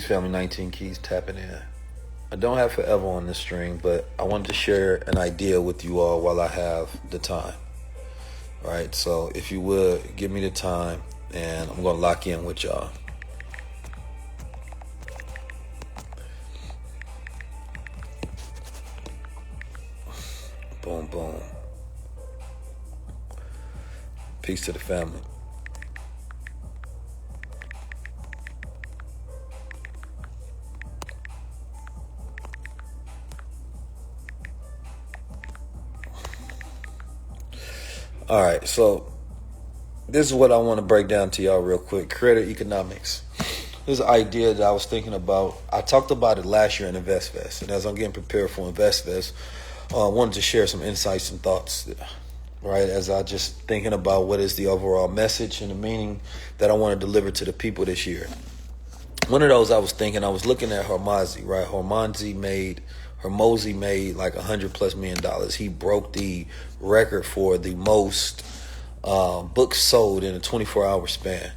Family 19 Keys tapping in. I don't have forever on this stream, but I wanted to share an idea with you all while I have the time. Right? So if you would, give me the time and I'm going to lock in with y'all. Boom, boom. Peace to the family. All right, so this is what I want to break down to y'all real quick. Creator economics. This idea that I was thinking about. I talked about it last year in InvestFest, and as I'm getting prepared for InvestFest, I wanted to share some insights and thoughts, right, as I just thinking about what is the overall message and the meaning that I want to deliver to the people this year. One of those I was looking at Hormozi, right? Hormozi made like $100+ million. He broke the record for the most books sold in a 24-hour span.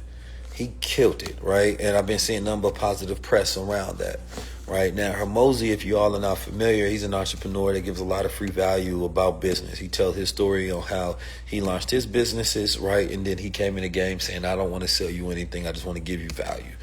He killed it, right? And I've been seeing a number of positive press around that. Right now, Hormozi, if you all are not familiar, he's an entrepreneur that gives a lot of free value about business. He tells his story on how he launched his businesses, right? And then he came in the game saying, I don't want to sell you anything. I just want to give you value.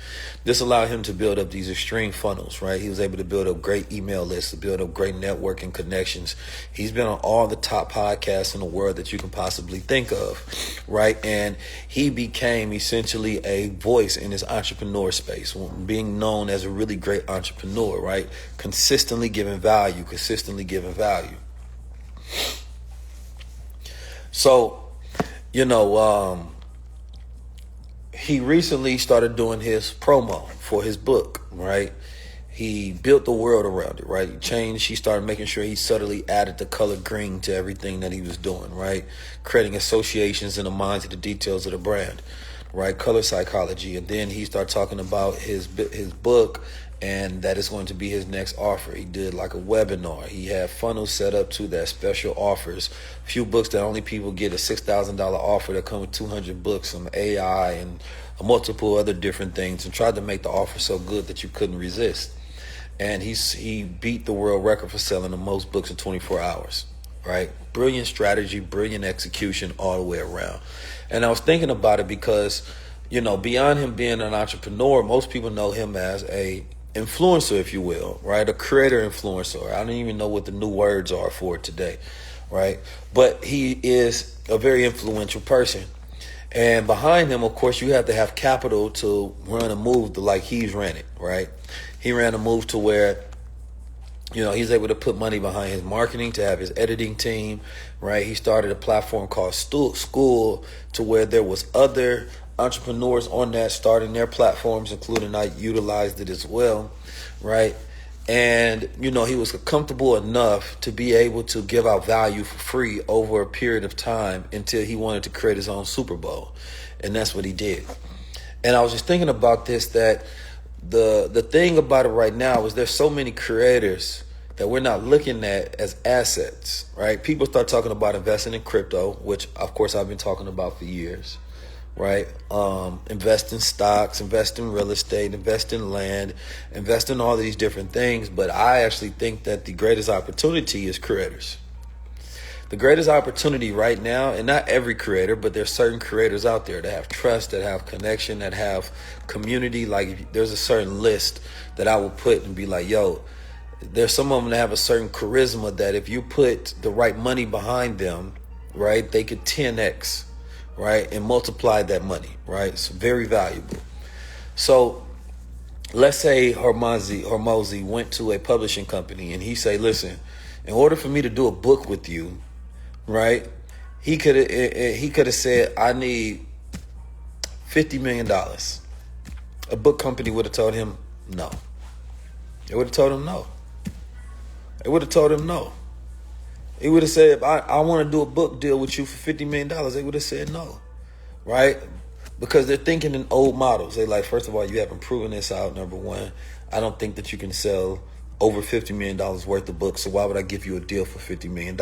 This allowed him to build up these extreme funnels, right? He was able to build up great email lists, to build up great networking connections. He's been on all the top podcasts in the world that you can possibly think of, right? And he became essentially a voice in his entrepreneur space, being known as a really great entrepreneur, right? Consistently giving value. So, he recently started doing his promo for his book, right? He built the world around it, right? He started making sure he subtly added the color green to everything that he was doing, right? Creating associations in the minds of the details of the brand, right? Color psychology. And then he started talking about his book and that is going to be his next offer. He did like a webinar. He had funnels set up to that special offers. A few books that only people get, a $6,000 offer that come with 200 books, some AI and multiple other different things, and tried to make the offer so good that you couldn't resist. And he beat the world record for selling the most books in 24 hours, right? Brilliant strategy, brilliant execution all the way around. And I was thinking about it because, beyond him being an entrepreneur, most people know him as a influencer, if you will, right? A creator influencer. I don't even know what the new words are for it today, right? But he is a very influential person. And behind him, of course, you have to have capital to run a move like he's ran it, right? He ran a move to where, he's able to put money behind his marketing, to have his editing team, right? He started a platform called School to where there was other entrepreneurs on that starting their platforms, including I utilized it as well, right? And, he was comfortable enough to be able to give out value for free over a period of time until he wanted to create his own Super Bowl. And that's what he did. And I was just thinking about this, that the thing about it right now is there's so many creators that we're not looking at as assets, right? People start talking about investing in crypto, which of course I've been talking about for years, right? Invest in stocks, invest in real estate, invest in land, invest in all these different things. But I actually think that the greatest opportunity is creators. The greatest opportunity right now, and not every creator, but there's certain creators out there that have trust, that have connection, that have community. Like there's a certain list that I will put and be like, yo, there's some of them that have a certain charisma that if you put the right money behind them, right, they could 10x, right, and multiply that money, right? It's very valuable. So let's say Hormozi went to a publishing company and he say, listen, in order for me to do a book with you, right, he could have said, I need $50 million. A book company would have told him no. It would have told him no. It would have told him no. He would have said, I want to do a book deal with you for $50 million. They would have said no, right? Because they're thinking in old models. They like, first of all, you haven't proven this out, number one. I don't think that you can sell over $50 million worth of books, so why would I give you a deal for $50 million?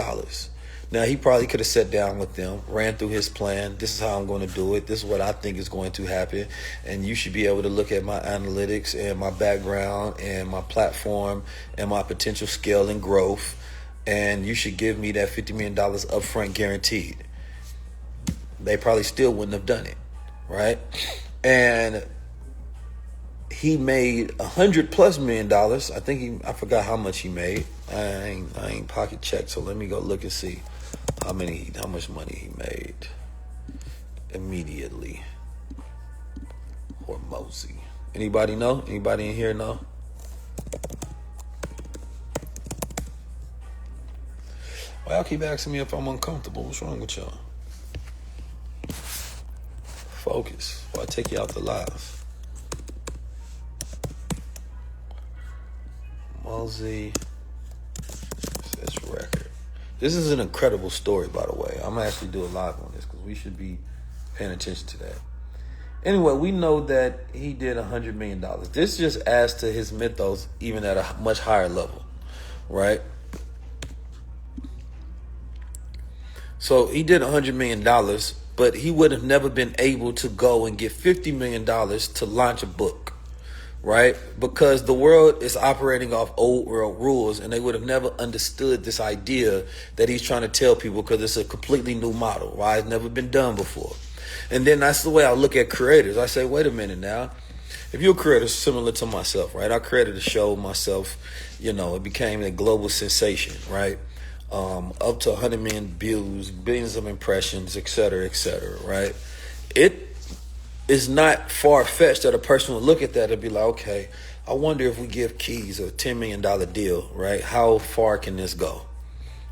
Now, he probably could have sat down with them, ran through his plan. This is how I'm going to do it. This is what I think is going to happen. And you should be able to look at my analytics and my background and my platform and my potential scale and growth. And you should give me that $50 million upfront guaranteed. They probably still wouldn't have done it, right? And he made $100+ million. I think I forgot how much he made. I ain't pocket checked, so let me go look and see how much money he made immediately. Or Mosey. Anybody know? Anybody in here know? Why y'all keep asking me if I'm uncomfortable? What's wrong with y'all? Focus. Why I take you out the live? Mosey says record. This is an incredible story, by the way. I'm gonna actually do a live on this because we should be paying attention to that. Anyway, we know that he did $100 million. This just adds to his mythos even at a much higher level, right? So he did $100 million, but he would have never been able to go and get $50 million to launch a book, right? Because the world is operating off old world rules, and they would have never understood this idea that he's trying to tell people because it's a completely new model, right? It's never been done before. And then that's the way I look at creators. I say, wait a minute now. If you're a creator similar to myself, right? I created a show myself, it became a global sensation, right? Up to 100 million views, billions of impressions, et cetera, right? It is not far-fetched that a person would look at that and be like, okay, I wonder if we give Keys a $10 million deal, right? How far can this go,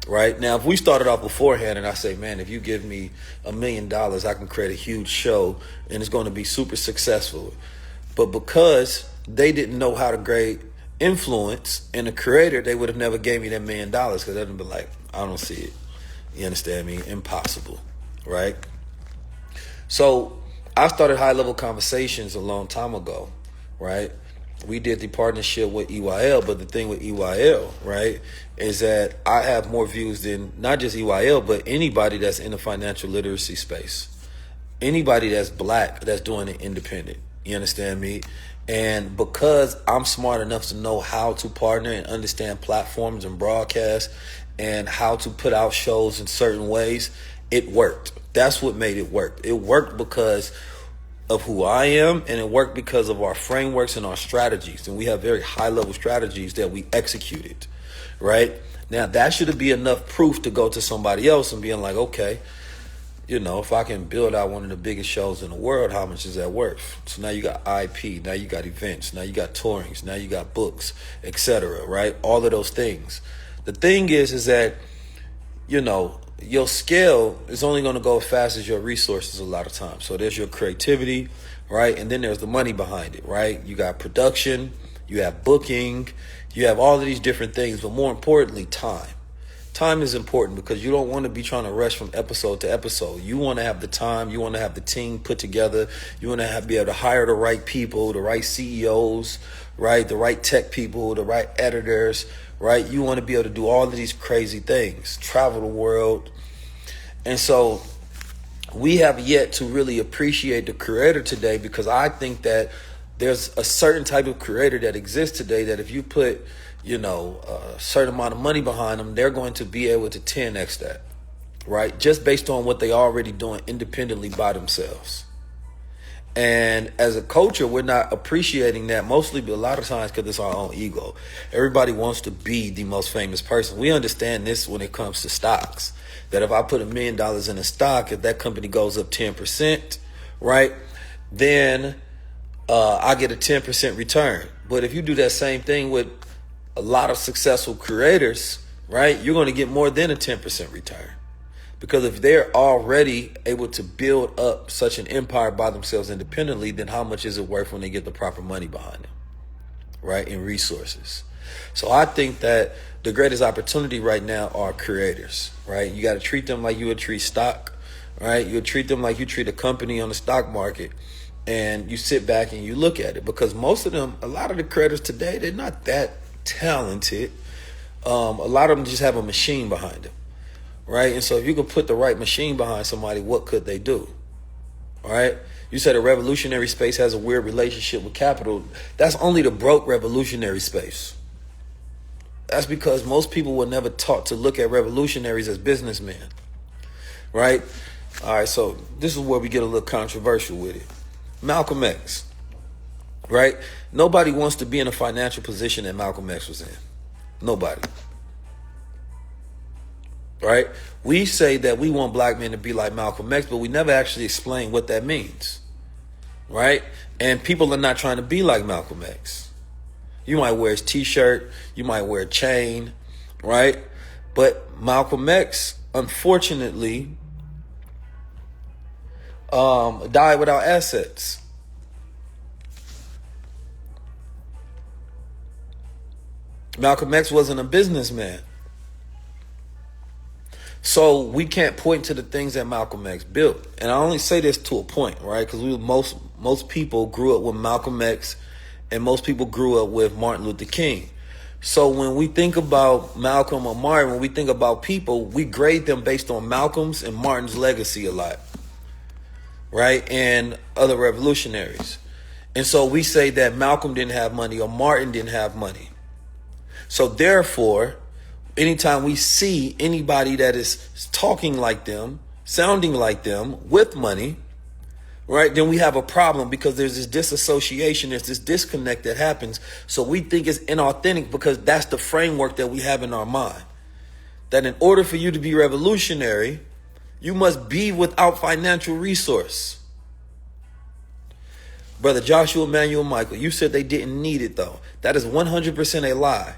right? Now, if we started off beforehand and I say, man, if you give me $1 million, I can create a huge show and it's going to be super successful. But because they didn't know how to grade influence in a creator, they would have never gave me that $1 million because they'd have been like, I don't see it. You understand me? Impossible, right? So I started high-level conversations a long time ago, right? We did the partnership with EYL, but the thing with EYL, right, is that I have more views than not just EYL, but anybody that's in the financial literacy space. Anybody that's black that's doing it independent. You understand me? And because I'm smart enough to know how to partner and understand platforms and broadcast and how to put out shows in certain ways, it worked. That's what made it work. It worked because of who I am, and it worked because of our frameworks and our strategies. And we have very high-level strategies that we executed, right? Now, that should be enough proof to go to somebody else and being like, okay, if I can build out one of the biggest shows in the world, how much is that worth? So now you got IP, now you got events, now you got tourings, now you got books, etc., right? All of those things. The thing is that, your scale is only going to go as fast as your resources a lot of times. So there's your creativity, right? And then there's the money behind it, right? You got production, you have booking, you have all of these different things, but more importantly, time. Time is important because you don't want to be trying to rush from episode to episode. You want to have the time. You want to have the team put together. You want to be able to hire the right people, the right CEOs, right? The right tech people, the right editors, right? You want to be able to do all of these crazy things, travel the world. And so we have yet to really appreciate the creator today because I think that there's a certain type of creator that exists today that if you put a certain amount of money behind them, they're going to be able to 10x that, right? Just based on what they already doing independently by themselves. And as a culture, we're not appreciating that mostly, but a lot of times because it's our own ego. Everybody wants to be the most famous person. We understand this when it comes to stocks, that if I put $1 million in a stock, if that company goes up 10%, right, then I get a 10% return. But if you do that same thing with a lot of successful creators, right, you're going to get more than a 10% return. Because if they're already able to build up such an empire by themselves independently, then how much is it worth when they get the proper money behind them, right, and resources? So I think that the greatest opportunity right now are creators, right? You got to treat them like you would treat stock, right? You would treat them like you treat a company on the stock market. And you sit back and you look at it because most of them, a lot of the creators today, they're not that talented. A lot of them just have a machine behind them, right? And so if you could put the right machine behind somebody, what could they do? All right. You said a revolutionary space has a weird relationship with capital. That's only the broke revolutionary space. That's because most people were never taught to look at revolutionaries as businessmen, right? All right, so this is where we get a little controversial with it. Malcolm X, right? Nobody wants to be in a financial position that Malcolm X was in. Nobody. Right? We say that we want black men to be like Malcolm X, but we never actually explain what that means. Right? And people are not trying to be like Malcolm X. You might wear his t-shirt, you might wear a chain, right? But Malcolm X, unfortunately, died without assets. Malcolm X wasn't a businessman. So we can't point to the things that Malcolm X built. And I only say this to a point, right? Because most people grew up with Malcolm X, and most people grew up with Martin Luther King. So when we think about Malcolm or Martin, when we think about people, we grade them based on Malcolm's and Martin's legacy a lot, right? And other revolutionaries. And so we say that Malcolm didn't have money or Martin didn't have money. So therefore, anytime we see anybody that is talking like them, sounding like them, with money, right, then we have a problem, because there's this disassociation, there's this disconnect that happens. So we think it's inauthentic because that's the framework that we have in our mind. That in order for you to be revolutionary, you must be without financial resource. Brother Joshua, Emmanuel, Michael, you said they didn't need it though. That is 100% a lie.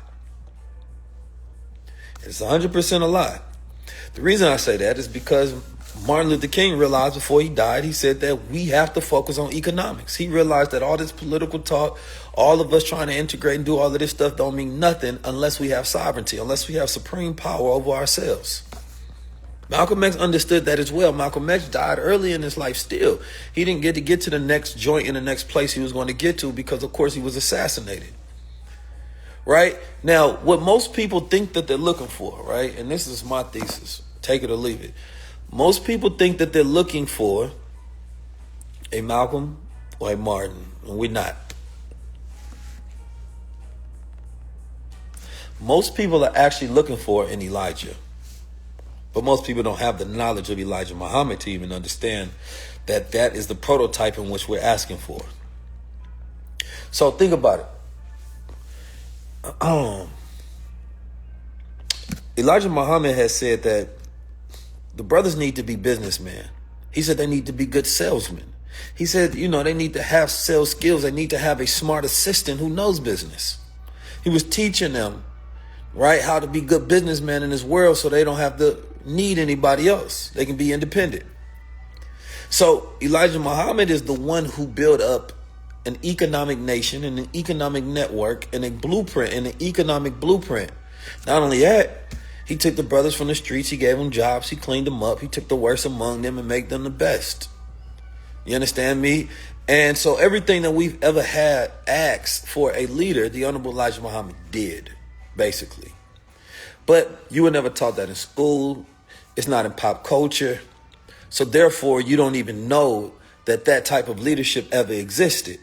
It's 100% a lie. The reason I say that is because Martin Luther King realized before he died, he said that we have to focus on economics. He realized that all this political talk, all of us trying to integrate and do all of this stuff don't mean nothing unless we have sovereignty, unless we have supreme power over ourselves. Malcolm X understood that as well. Malcolm X died early in his life still. He didn't get to the next joint in the next place he was going to get to because, of course, he was assassinated. Right? Now, what most people think that they're looking for, right? And this is my thesis. Take it or leave it. Most people think that they're looking for a Malcolm or a Martin, and we're not. Most people are actually looking for an Elijah. But most people don't have the knowledge of Elijah Muhammad to even understand that that is the prototype in which we're asking for. So think about it. Elijah Muhammad has said that the brothers need to be businessmen. He said they need to be good salesmen. He said, they need to have sales skills. They need to have a smart assistant who knows business. He was teaching them, right, how to be good businessmen in this world so they don't have to need anybody else. They can be independent. So Elijah Muhammad is the one who built up an economic nation and an economic network and a blueprint and an economic blueprint. Not only that, he took the brothers from the streets, he gave them jobs, he cleaned them up, he took the worst among them and made them the best. You understand me? And so everything that we've ever had asked for a leader, the Honorable Elijah Muhammad did, basically. But you were never taught that in school. It's not in pop culture. So therefore, you don't even know that that type of leadership ever existed.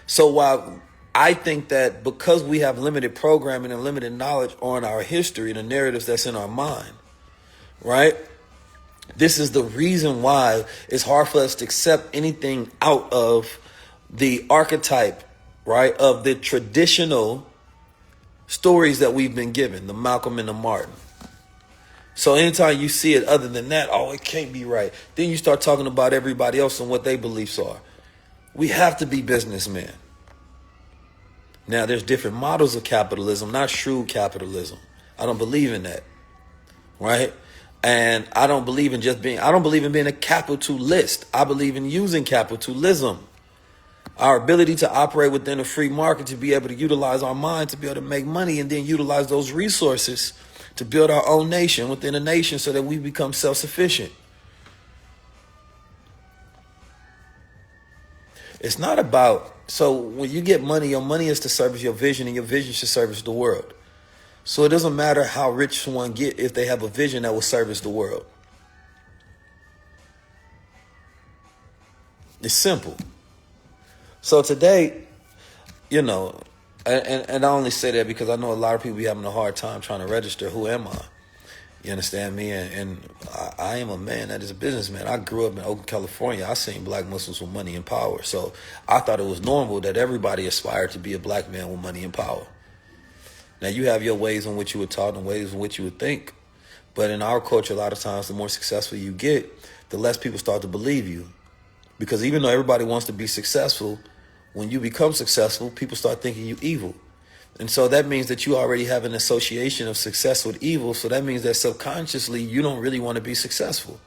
So while I think that because we have limited programming and limited knowledge on our history and the narratives that's in our mind, right? This is the reason why it's hard for us to accept anything out of the archetype, right, of the traditional stories that we've been given, the Malcolm and the Martin. So anytime you see it other than that, oh, it can't be right. Then you start talking about everybody else and what their beliefs are. We have to be businessmen. Now, there's different models of capitalism, not shrewd capitalism. I don't believe in that, right? And I don't believe in being a capitalist. I believe in using capitalism. Our ability to operate within a free market, to be able to utilize our mind, to be able to make money and then utilize those resources to build our own nation within a nation so that we become self-sufficient. It's not about, so when you get money, your money is to service your vision and your vision should service the world. So it doesn't matter how rich someone get if they have a vision that will service the world. It's simple. So today, and I only say that because I know a lot of people be having a hard time trying to register. Who am I? You understand me? And I am a man that is a businessman. I grew up in Oakland, California. I seen black Muslims with money and power. So I thought it was normal that everybody aspired to be a black man with money and power. Now, you have your ways in which you were taught and ways in which you would think. But in our culture, a lot of times, the more successful you get, the less people start to believe you. Because even though everybody wants to be successful, when you become successful, people start thinking you evil. And so that means that you already have an association of success with evil. So that means that subconsciously, you don't really want to be successful.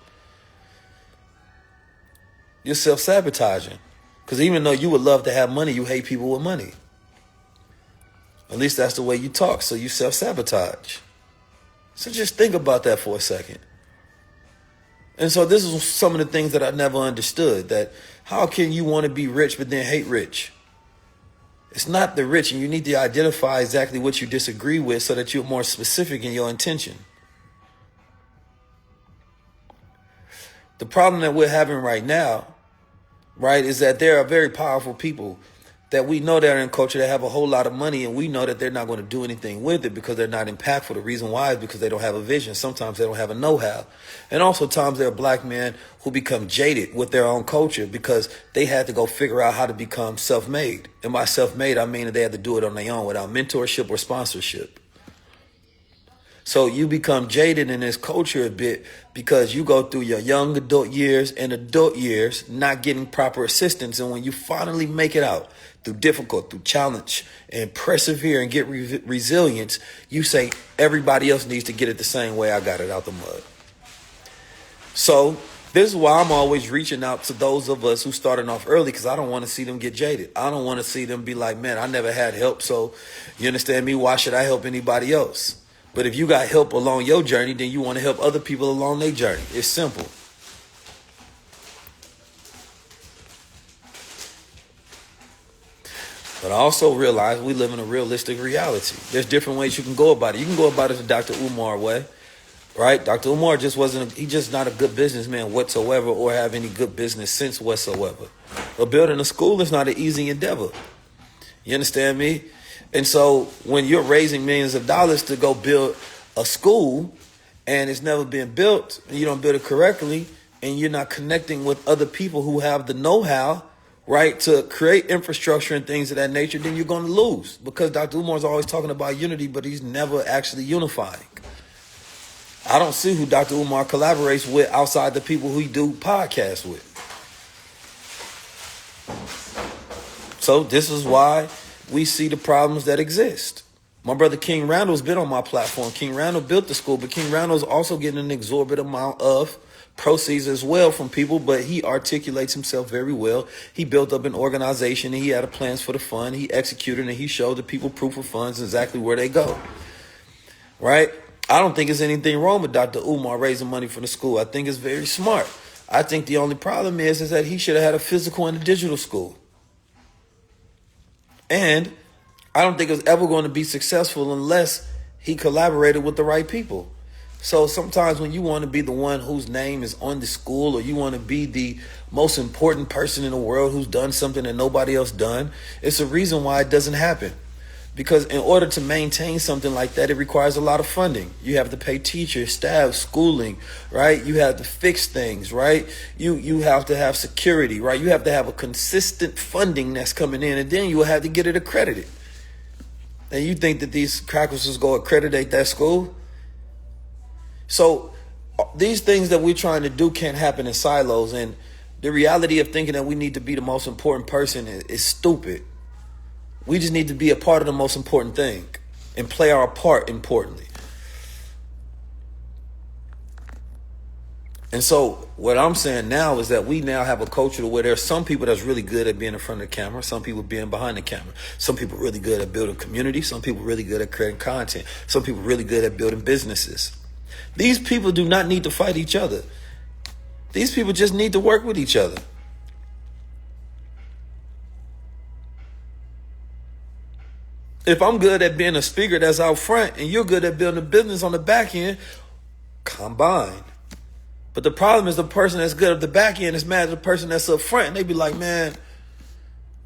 You're self-sabotaging. Because even though you would love to have money, you hate people with money. At least that's the way you talk. So you self-sabotage. So just think about that for a second. And so this is some of the things that I never understood. That how can you want to be rich but then hate rich? It's not the rich, and you need to identify exactly what you disagree with so that you're more specific in your intention. The problem that we're having right now, right, is that there are very powerful people that we know that are in culture that have a whole lot of money, and we know that they're not going to do anything with it because they're not impactful. The reason why is because they don't have a vision. Sometimes they don't have a know-how. And also times there are black men who become jaded with their own culture because they had to go figure out how to become self-made. And by self-made, I mean that they had to do it on their own without mentorship or sponsorship. So you become jaded in this culture a bit because you go through your young adult years and adult years not getting proper assistance. And when you finally make it out through difficult, through challenge, and persevere and get resilience, you say everybody else needs to get it the same way I got it out the mud. So this is why I'm always reaching out to those of us who started off early, because I don't want to see them get jaded. I don't want to see them be like, man, I never had help. So you understand me? Why should I help anybody else? But if you got help along your journey, then you want to help other people along their journey. It's simple. But I also realize we live in a realistic reality. There's different ways you can go about it. You can go about it the Dr. Umar way, right? Dr. Umar he's just not a good businessman whatsoever or have any good business sense whatsoever. But building a school is not an easy endeavor. You understand me? And so when you're raising millions of dollars to go build a school and it's never been built, and you don't build it correctly, and you're not connecting with other people who have the know-how, right, to create infrastructure and things of that nature, then you're going to lose. Because Dr. Umar is always talking about unity, but he's never actually unifying. I don't see who Dr. Umar collaborates with outside the people who he do podcasts with. So this is why we see the problems that exist. My brother King Randall's been on my platform. King Randall built the school, but King Randall's also getting an exorbitant amount of proceeds as well from people, but he articulates himself very well. He built up an organization and he had plans for the fund. He executed and he showed the people proof of funds exactly where they go. Right? I don't think there's anything wrong with Dr. Umar raising money for the school. I think it's very smart. I think the only problem is that he should have had a physical and a digital school. And I don't think it was ever going to be successful unless he collaborated with the right people. So sometimes when you want to be the one whose name is on the school, or you want to be the most important person in the world who's done something that nobody else done, it's a reason why it doesn't happen. Because in order to maintain something like that, it requires a lot of funding. You have to pay teachers, staff, schooling, right? You have to fix things, right? You have to have security, right? You have to have a consistent funding that's coming in, and then you will have to get it accredited. And you think that these crackers is going to accreditate that school? So these things that we're trying to do can't happen in silos. And the reality of thinking that we need to be the most important person is stupid. We just need to be a part of the most important thing and play our part importantly. And so what I'm saying now is that we now have a culture where there's some people that's really good at being in front of the camera, some people being behind the camera, some people really good at building community, some people really good at creating content, some people really good at building businesses. These people do not need to fight each other. These people just need to work with each other. If I'm good at being a speaker that's out front and you're good at building a business on the back end, combine. But the problem is the person that's good at the back end is mad at the person that's up front. And they be like, man,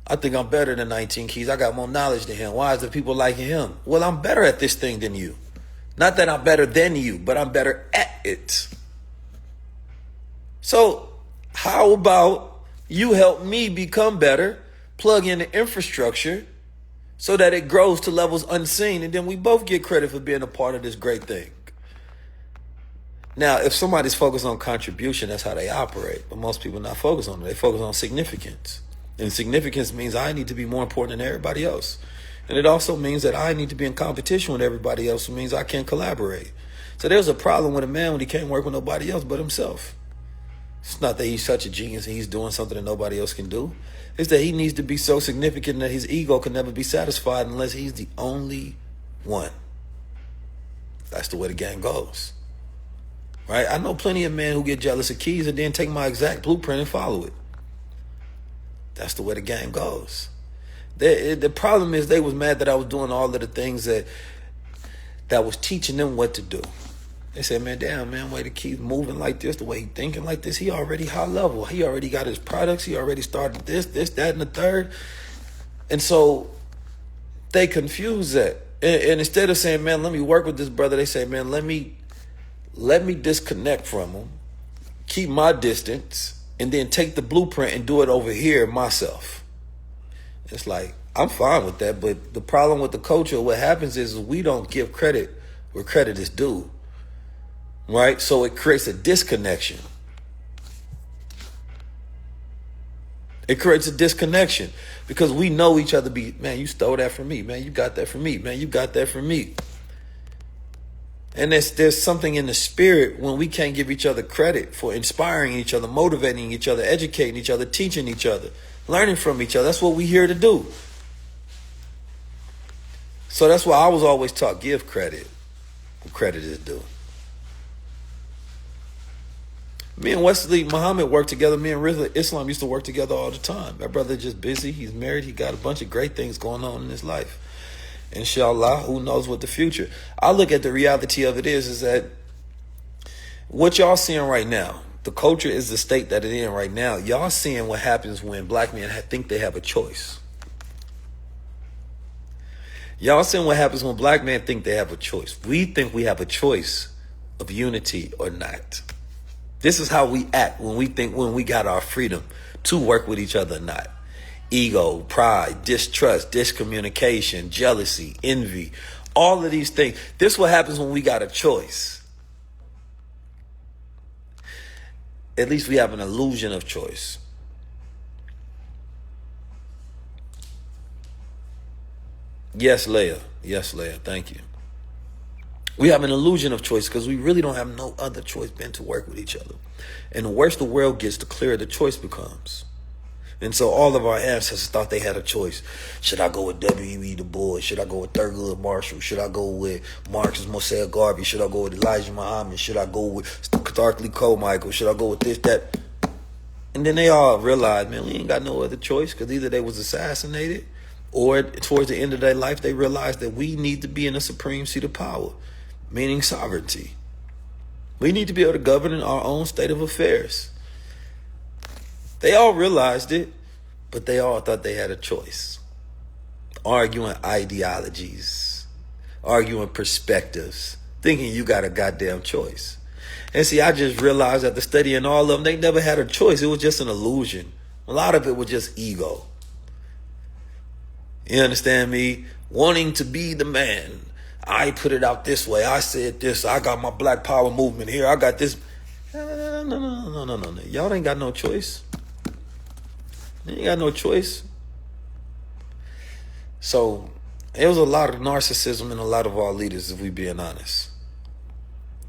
I think I'm better than 19 Keys. I got more knowledge than him. Why is the people liking him? Well, I'm better at this thing than you. Not that I'm better than you, but I'm better at it. So how about you help me become better, plug in the infrastructure so that it grows to levels unseen, and then we both get credit for being a part of this great thing. Now, if somebody's focused on contribution, that's how they operate. But most people are not focused on it. They focus on significance. And significance means I need to be more important than everybody else. And it also means that I need to be in competition with everybody else, which means I can't collaborate. So there's a problem with a man when he can't work with nobody else but himself. It's not that he's such a genius and he's doing something that nobody else can do. It's that he needs to be so significant that his ego can never be satisfied unless he's the only one. That's the way the game goes. Right? I know plenty of men who get jealous of Keys and then take my exact blueprint and follow it. That's the way the game goes. The problem is they was mad that I was doing all of the things that was teaching them what to do. They said, man, damn, man, way to keep moving like this, the way he thinking like this, he already high level. He already got his products. He already started this, that, and the third. And so they confuse that. And instead of saying, man, let me work with this brother, they say, man, let me disconnect from him, keep my distance, and then take the blueprint and do it over here myself. It's like, I'm fine with that, but the problem with the culture, what happens is we don't give credit where credit is due, right? So it creates a disconnection. It creates a disconnection because we know each other man, you stole that from me. Man, you got that from me. Man, you got that from me. And there's something in the spirit when we can't give each other credit for inspiring each other, motivating each other, educating each other, teaching each other, learning from each other. That's what we're here to do. So that's why I was always taught, give credit where credit is due. Me and Wesley Muhammad worked together. Me and Rizla Islam used to work together all the time. My brother just busy. He's married. He got a bunch of great things going on in his life. Inshallah, who knows what the future. I look at the reality of it is that what y'all seeing right now, the culture is the state that it's in right now. Y'all seeing what happens when black men think they have a choice. Y'all seeing what happens when black men think they have a choice. We think we have a choice of unity or not. This is how we act when we got our freedom to work with each other or not. Ego, pride, distrust, discommunication, jealousy, envy, all of these things. This is what happens when we got a choice. At least we have an illusion of choice. Yes, Leah. Yes, Leah. Thank you. We have an illusion of choice because we really don't have no other choice than to work with each other. And the worse the world gets, the clearer the choice becomes. And so all of our ancestors thought they had a choice. Should I go with W.E. Du Bois? Should I go with Thurgood Marshall? Should I go with Marcus Moselle Garvey? Should I go with Elijah Muhammad? Should I go with Starkly Carmichael? Should I go with this, that? And then they all realized, man, we ain't got no other choice because either they was assassinated or towards the end of their life, they realized that we need to be in a supreme seat of power, meaning sovereignty. We need to be able to govern our own state of affairs. They all realized it, but they all thought they had a choice. Arguing ideologies, arguing perspectives, thinking you got a goddamn choice. And see, I just realized after studying all of them, they never had a choice. It was just an illusion. A lot of it was just ego. You understand me? Wanting to be the man. I put it out this way. I said this. I got my Black Power movement here. I got this. No. Y'all ain't got no choice. You ain't got no choice. So it was a lot of narcissism in a lot of our leaders, if we being honest.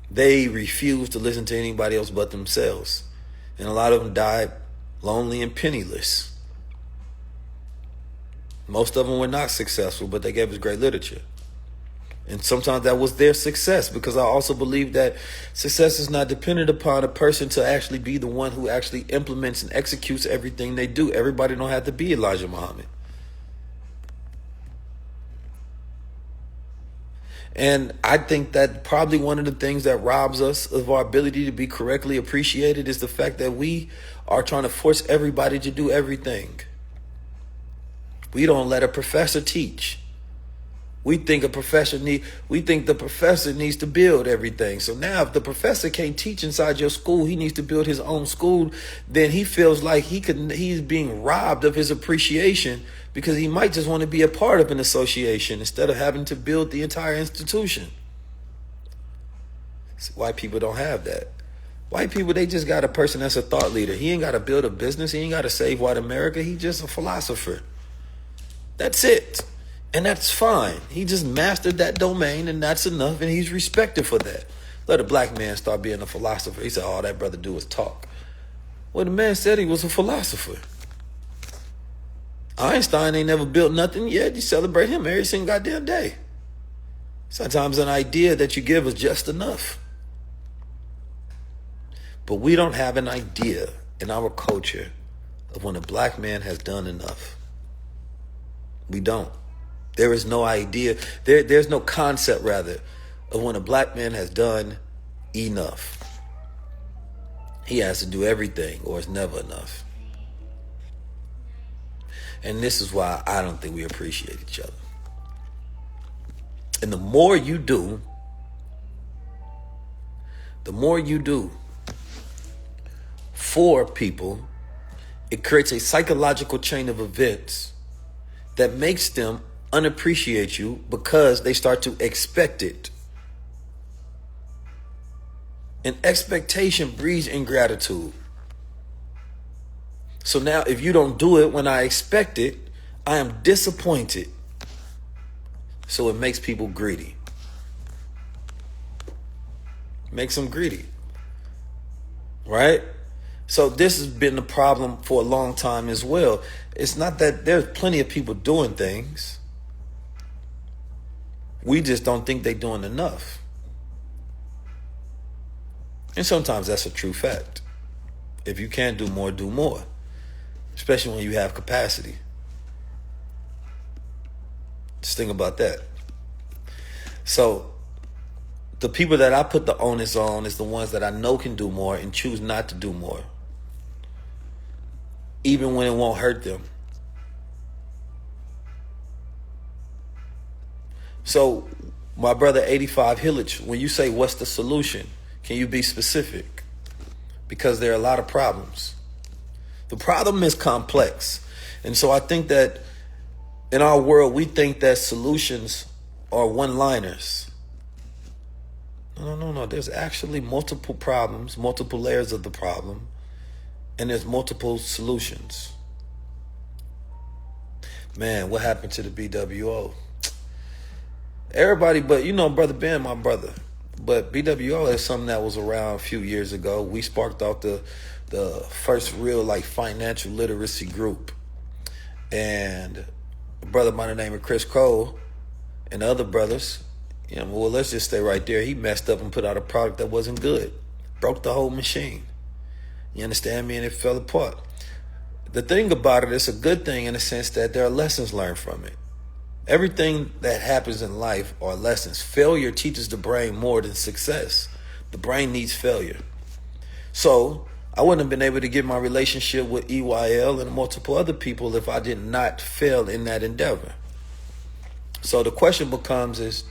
They refused to listen to anybody else but themselves. And a lot of them died lonely and penniless. Most of them were not successful, but they gave us great literature. And sometimes that was their success, because I also believe that success is not dependent upon a person to actually be the one who actually implements and executes everything they do. Everybody don't have to be Elijah Muhammad. And I think that probably one of the things that robs us of our ability to be correctly appreciated is the fact that we are trying to force everybody to do everything. We don't let a professor teach. We think the professor needs to build everything. So now if the professor can't teach inside your school, he needs to build his own school, then he feels like he's being robbed of his appreciation because he might just want to be a part of an association instead of having to build the entire institution. See, white people don't have that. White people, they just got a person that's a thought leader. He ain't got to build a business. He ain't got to save white America. He's just a philosopher. That's it. And that's fine. He just mastered that domain, and that's enough, and he's respected for that. Let a black man start being a philosopher. He said, all that brother do is talk. Well, the man said he was a philosopher. Einstein ain't never built nothing yet. You celebrate him every single goddamn day. Sometimes an idea that you give is just enough. But we don't have an idea in our culture of when a black man has done enough. We don't. There is no idea. There's no concept, rather, of when a black man has done enough. He has to do everything, or it's never enough. And this is why I don't think we appreciate each other. And the more you do for people, it creates a psychological chain of events that makes them unappreciate you because they start to expect it. And expectation breeds ingratitude. So now if you don't do it when I expect it, I am disappointed. So it makes people greedy. Makes them greedy. Right? So this has been the problem for a long time as well. It's not that there's plenty of people doing things. We just don't think they're doing enough. And sometimes that's a true fact. If you can't do more, do more. Especially when you have capacity. Just think about that. So the people that I put the onus on is the ones that I know can do more and choose not to do more. Even when it won't hurt them. So, my brother 85 Hillich, when you say what's the solution, can you be specific? Because there are a lot of problems. The problem is complex. And so I think that in our world, we think that solutions are one-liners. No. There's actually multiple problems, multiple layers of the problem, and there's multiple solutions. Man, what happened to the BWO? Everybody, but Brother Ben, my brother. But BWO is something that was around a few years ago. We sparked off the first real financial literacy group. And a brother by the name of Chris Cole and the other brothers, let's just stay right there. He messed up and put out a product that wasn't good. Broke the whole machine. You understand me? And it fell apart. The thing about it, it's a good thing in the sense that there are lessons learned from it. Everything that happens in life are lessons. Failure teaches the brain more than success. The brain needs failure. So I wouldn't have been able to get my relationship with EYL and multiple other people if I did not fail in that endeavor. So the question becomes is,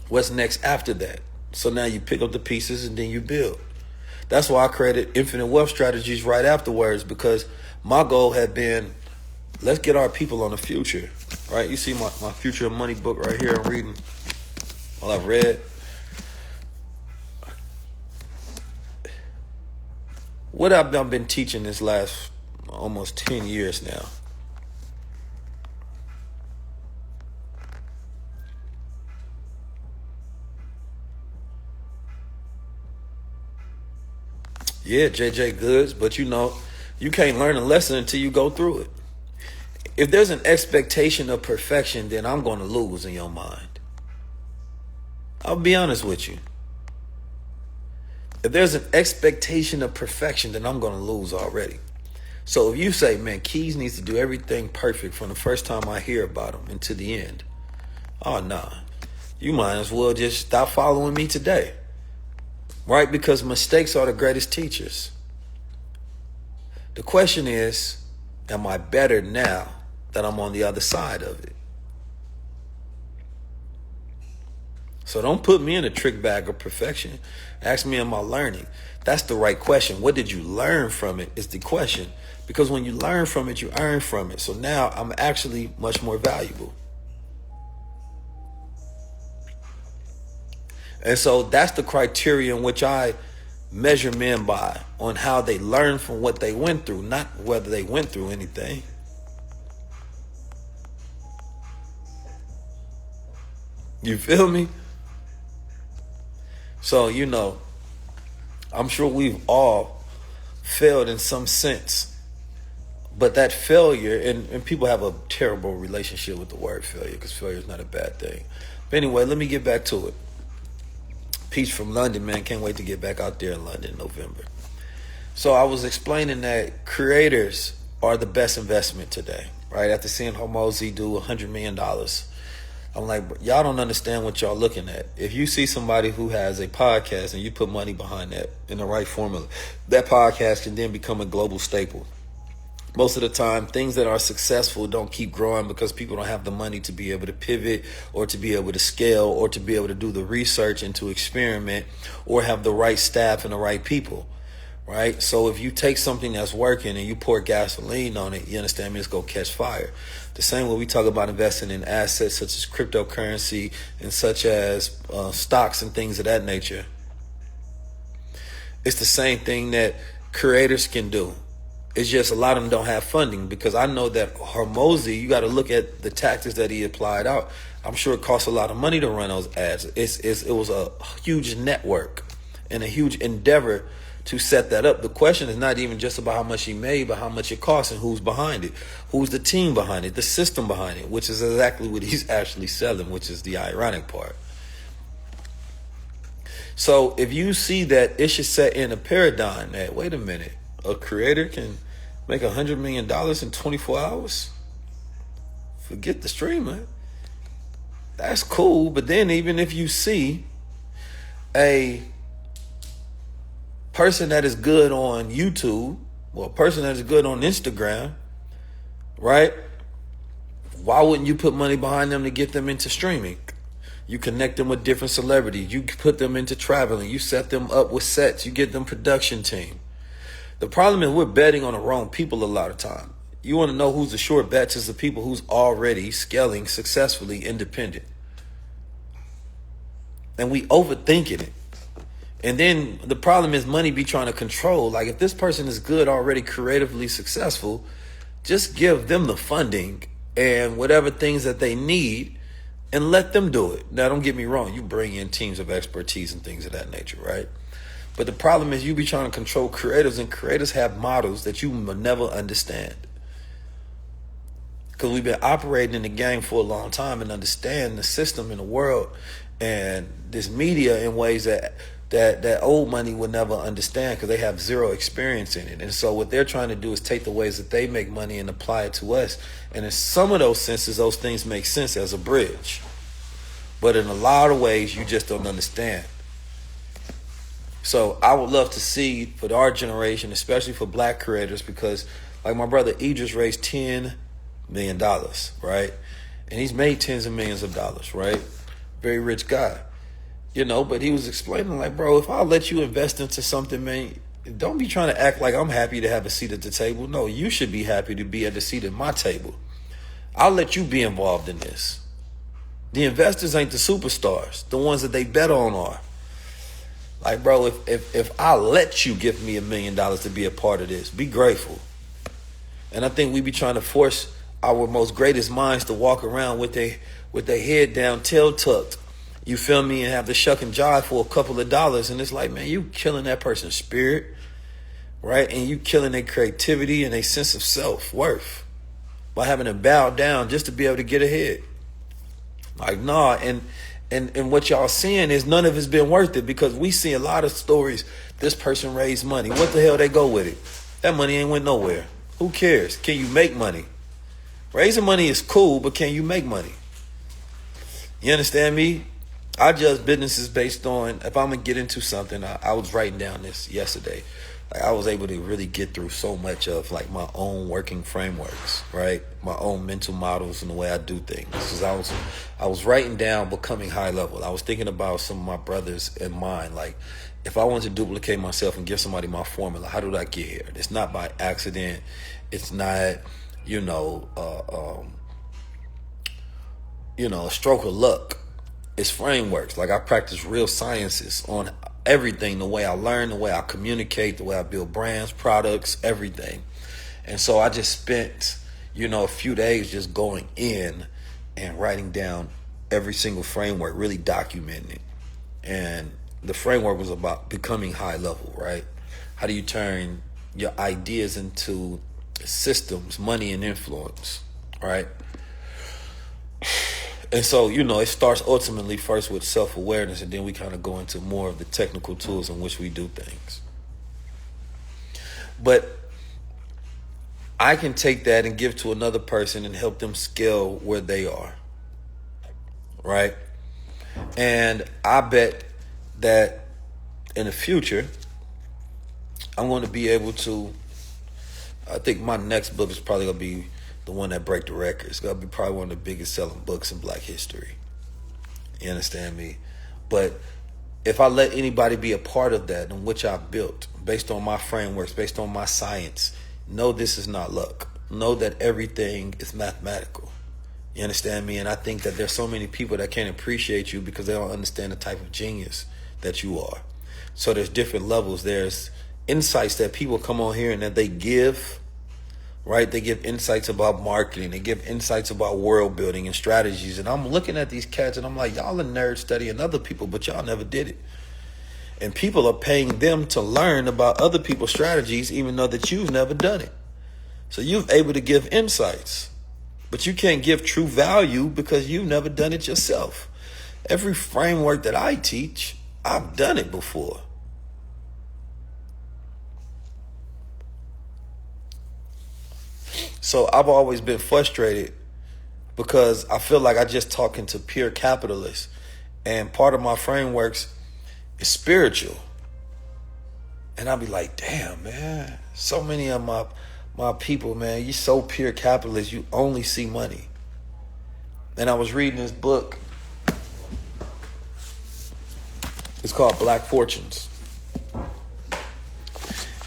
what's next after that? So now you pick up the pieces and then you build. That's why I created Infinite Wealth Strategies right afterwards, because my goal had been, let's get our people on the future, right? You see my Future of Money book right here I'm reading. All I've read. What I've been teaching this last almost 10 years now. Yeah, JJ Goods, but you can't learn a lesson until you go through it. If there's an expectation of perfection, then I'm going to lose in your mind. I'll be honest with you. If there's an expectation of perfection, then I'm going to lose already. So if you say, man, Keys needs to do everything perfect from the first time I hear about him and to the end. Oh, nah. You might as well just stop following me today. Right? Because mistakes are the greatest teachers. The question is, am I better now that I'm on the other side of it? So don't put me in a trick bag of perfection. Ask me, am I learning? That's the right question. What did you learn from it is the question. Because when you learn from it, you earn from it. So now I'm actually much more valuable. And so that's the criteria in which I measure men by, on how they learn from what they went through, not whether they went through anything. You feel me? So, I'm sure we've all failed in some sense. But that failure, and people have a terrible relationship with the word failure, because failure is not a bad thing. But anyway, let me get back to it. Peace from London, man. Can't wait to get back out there in London in November. So I was explaining that creators are the best investment today, right? After seeing Hormozy do $100 million, I'm like, y'all don't understand what y'all looking at. If you see somebody who has a podcast and you put money behind that in the right formula, that podcast can then become a global staple. Most of the time, things that are successful don't keep growing because people don't have the money to be able to pivot or to be able to scale or to be able to do the research and to experiment or have the right staff and the right people, right? So if you take something that's working and you pour gasoline on it, you understand me, it's going to catch fire. The same way we talk about investing in assets such as cryptocurrency and such as stocks and things of that nature. It's the same thing that creators can do. It's just a lot of them don't have funding, because I know that Hormozy, you got to look at the tactics that he applied out. I'm sure it costs a lot of money to run those ads. It was a huge network and a huge endeavor to set that up. The question is not even just about how much he made, but how much it costs and who's behind it. Who's the team behind it, the system behind it, which is exactly what he's actually selling, which is the ironic part. So if you see that, it should set in a paradigm that, wait a minute, a creator can make $100 million in 24 hours? Forget the streamer. That's cool. But then even if you see a person that is good on YouTube, or a person that is good on Instagram, right? Why wouldn't you put money behind them to get them into streaming? You connect them with different celebrities. You put them into traveling. You set them up with sets. You get them production team. The problem is we're betting on the wrong people a lot of time. You want to know who's the sure bets is the people who's already scaling successfully independent. And we overthinking it. And then the problem is money be trying to control. Like, if this person is good, already creatively successful, just give them the funding and whatever things that they need and let them do it. Now, don't get me wrong. You bring in teams of expertise and things of that nature, right? But the problem is you be trying to control creators, and creators have models that you will never understand. Because we've been operating in the game for a long time and understand the system in the world and this media in ways that old money would never understand, because they have zero experience in it. And so what they're trying to do is take the ways that they make money and apply it to us. And in some of those senses, those things make sense as a bridge. But in a lot of ways, you just don't understand. So I would love to see for our generation, especially for black creators, because like my brother Idris raised $10 million, right? And he's made tens of millions of dollars, right? Very rich guy, but he was explaining like, bro, if I let you invest into something, man, don't be trying to act like I'm happy to have a seat at the table. No, you should be happy to be at the seat at my table. I'll let you be involved in this. The investors ain't the superstars. The ones that they bet on are. Like, bro, if I let you give me $1 million to be a part of this, be grateful. And I think we be trying to force our most greatest minds to walk around with their head down, tail tucked, you feel me, and have the shuck and jive for a couple of dollars. And it's like, man, you killing that person's spirit, right? And you killing their creativity and their sense of self-worth by having to bow down just to be able to get ahead. Like, nah, and what y'all seeing is none of it's been worth it, because we see a lot of stories. This person raised money. What the hell they go with it? That money ain't went nowhere. Who cares? Can you make money? Raising money is cool, but can you make money? You understand me? I judge businesses based on, if I'm gonna get into something. I was writing down this yesterday. Like, I was able to really get through so much of like my own working frameworks, right? My own mental models and the way I do things. Because I was writing down becoming high level. I was thinking about some of my brothers in mine. Like, if I wanted to duplicate myself and give somebody my formula, how did I get here? It's not by accident. It's not, you know, a stroke of luck. It's frameworks. Like, I practice real sciences on everything, the way I learn, the way I communicate, the way I build brands, products, everything. And so I just spent, a few days just going in and writing down every single framework, really documenting it. And the framework was about becoming high level, right? How do you turn your ideas into systems, money, and influence, right? And so, it starts ultimately first with self-awareness, and then we kind of go into more of the technical tools in which we do things. But I can take that and give to another person and help them scale where they are, right? And I bet that in the future, I'm going to be able to, I think my next book is probably going to be the one that break the record. It's going to be probably one of the biggest selling books in Black history. You understand me? But if I let anybody be a part of that, in which I built, based on my frameworks, based on my science, know this is not luck. Know that everything is mathematical. You understand me? And I think that there's so many people that can't appreciate you because they don't understand the type of genius that you are. So there's different levels. There's insights that people come on here and that they give, right? They give insights about marketing. They give insights about world building and strategies. And I'm looking at these cats and I'm like, y'all are nerds studying other people, but y'all never did it. And people are paying them to learn about other people's strategies, even though that you've never done it. So you're able to give insights, but you can't give true value because you've never done it yourself. Every framework that I teach, I've done it before. So I've always been frustrated because I feel like I just talking to pure capitalists, and part of my frameworks is spiritual. And I'll be like, damn, man, so many of my people, man, you so pure capitalist, you only see money. And I was reading this book. It's called Black Fortunes.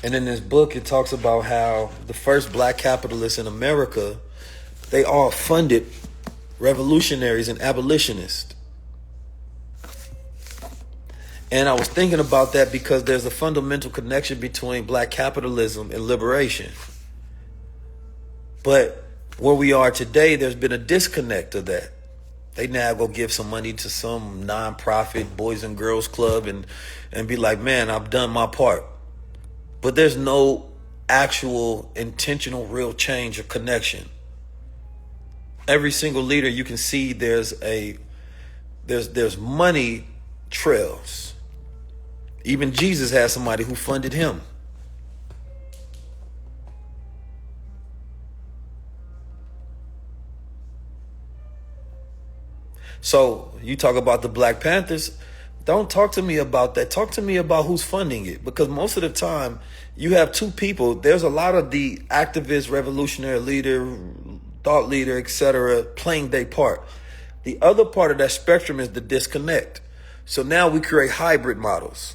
And in this book, it talks about how the first black capitalists in America, they all funded revolutionaries and abolitionists. And I was thinking about that because there's a fundamental connection between black capitalism and liberation. But where we are today, there's been a disconnect of that. They now go give some money to some nonprofit Boys and Girls Club and be like, man, I've done my part. But there's no actual intentional real change or connection. Every single leader you can see there's money trails. Even Jesus had somebody who funded him. So you talk about the Black Panthers. Don't talk to me about that. Talk to me about who's funding it. Because most of the time, you have two people. There's a lot of the activist, revolutionary leader, thought leader, etc., playing their part. The other part of that spectrum is the disconnect. So now we create hybrid models.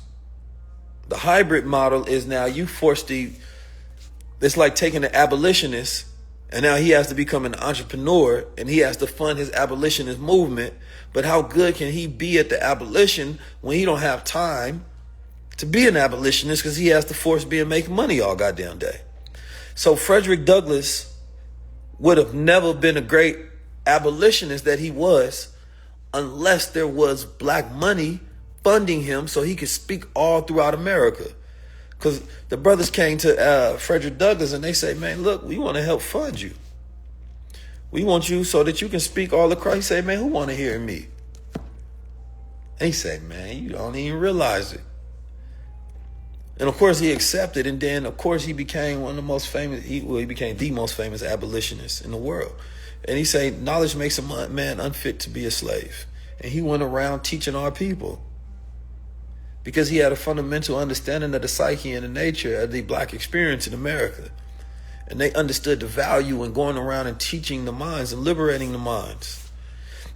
The hybrid model is now you force it's like taking an abolitionist and now he has to become an entrepreneur and he has to fund his abolitionist movement. But how good can he be at the abolition when he don't have time to be an abolitionist because he has to force being making money all goddamn day? So Frederick Douglass would have never been a great abolitionist that he was unless there was black money funding him so he could speak all throughout America. Because the brothers came to Frederick Douglass and they say, man, look, we want to help fund you. We want you so that you can speak all across. He said, man, who want to hear me? And he said, man, you don't even realize it. And of course he accepted. And then of course he became one of the most famous, he became the most famous abolitionist in the world. And he said, knowledge makes a man unfit to be a slave. And he went around teaching our people because he had a fundamental understanding of the psyche and the nature of the black experience in America. And they understood the value in going around and teaching the minds and liberating the minds.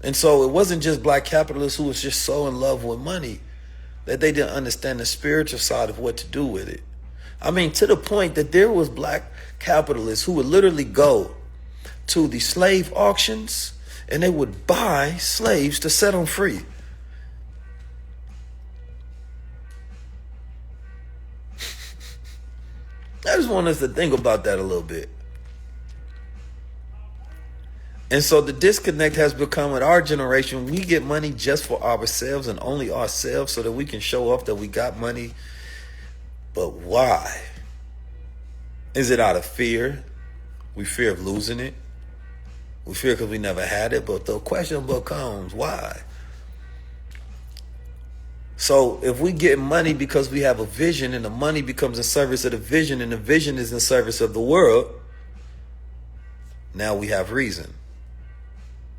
And so it wasn't just black capitalists who was just so in love with money that they didn't understand the spiritual side of what to do with it. I mean, to the point that there was black capitalists who would literally go to the slave auctions and they would buy slaves to set them free. I just want us to think about that a little bit. And so the disconnect has become with our generation. We get money just for ourselves and only ourselves so that we can show off that we got money. But why? Is it out of fear? We fear of losing it. We fear because we never had it. But the question becomes, why? So if we get money because we have a vision and the money becomes in service of the vision and the vision is in service of the world, now we have reason.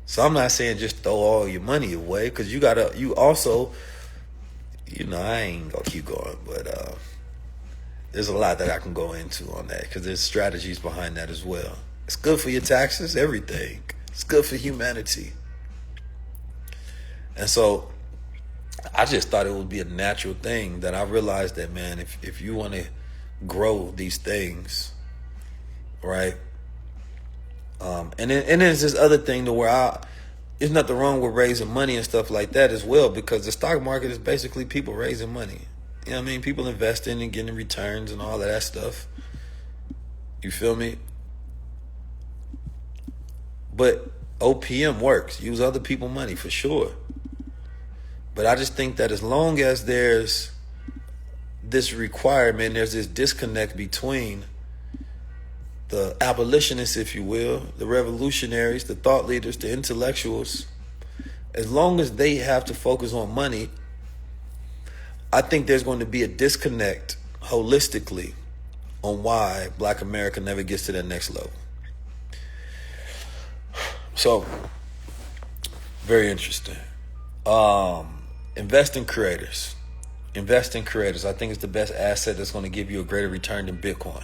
So I'm not saying just throw all your money away, because you also, I ain't gonna keep going, but there's a lot that I can go into on that because there's strategies behind that as well. It's good for your taxes, everything. It's good for humanity. And so I just thought it would be a natural thing that I realized that, man, if you want to grow these things, right? And then there's this other thing to where there's nothing wrong with raising money and stuff like that as well, because the stock market is basically people raising money. You know what I mean? People investing and getting returns and all of that stuff. You feel me? But OPM works. Use other people's money for sure. But I just think that as long as there's this requirement, there's this disconnect between the abolitionists, if you will, the revolutionaries, the thought leaders, the intellectuals, as long as they have to focus on money, I think there's going to be a disconnect holistically on why Black America never gets to that next level. So, very interesting. Invest in creators. Invest in creators. I think it's the best asset that's going to give you a greater return than Bitcoin.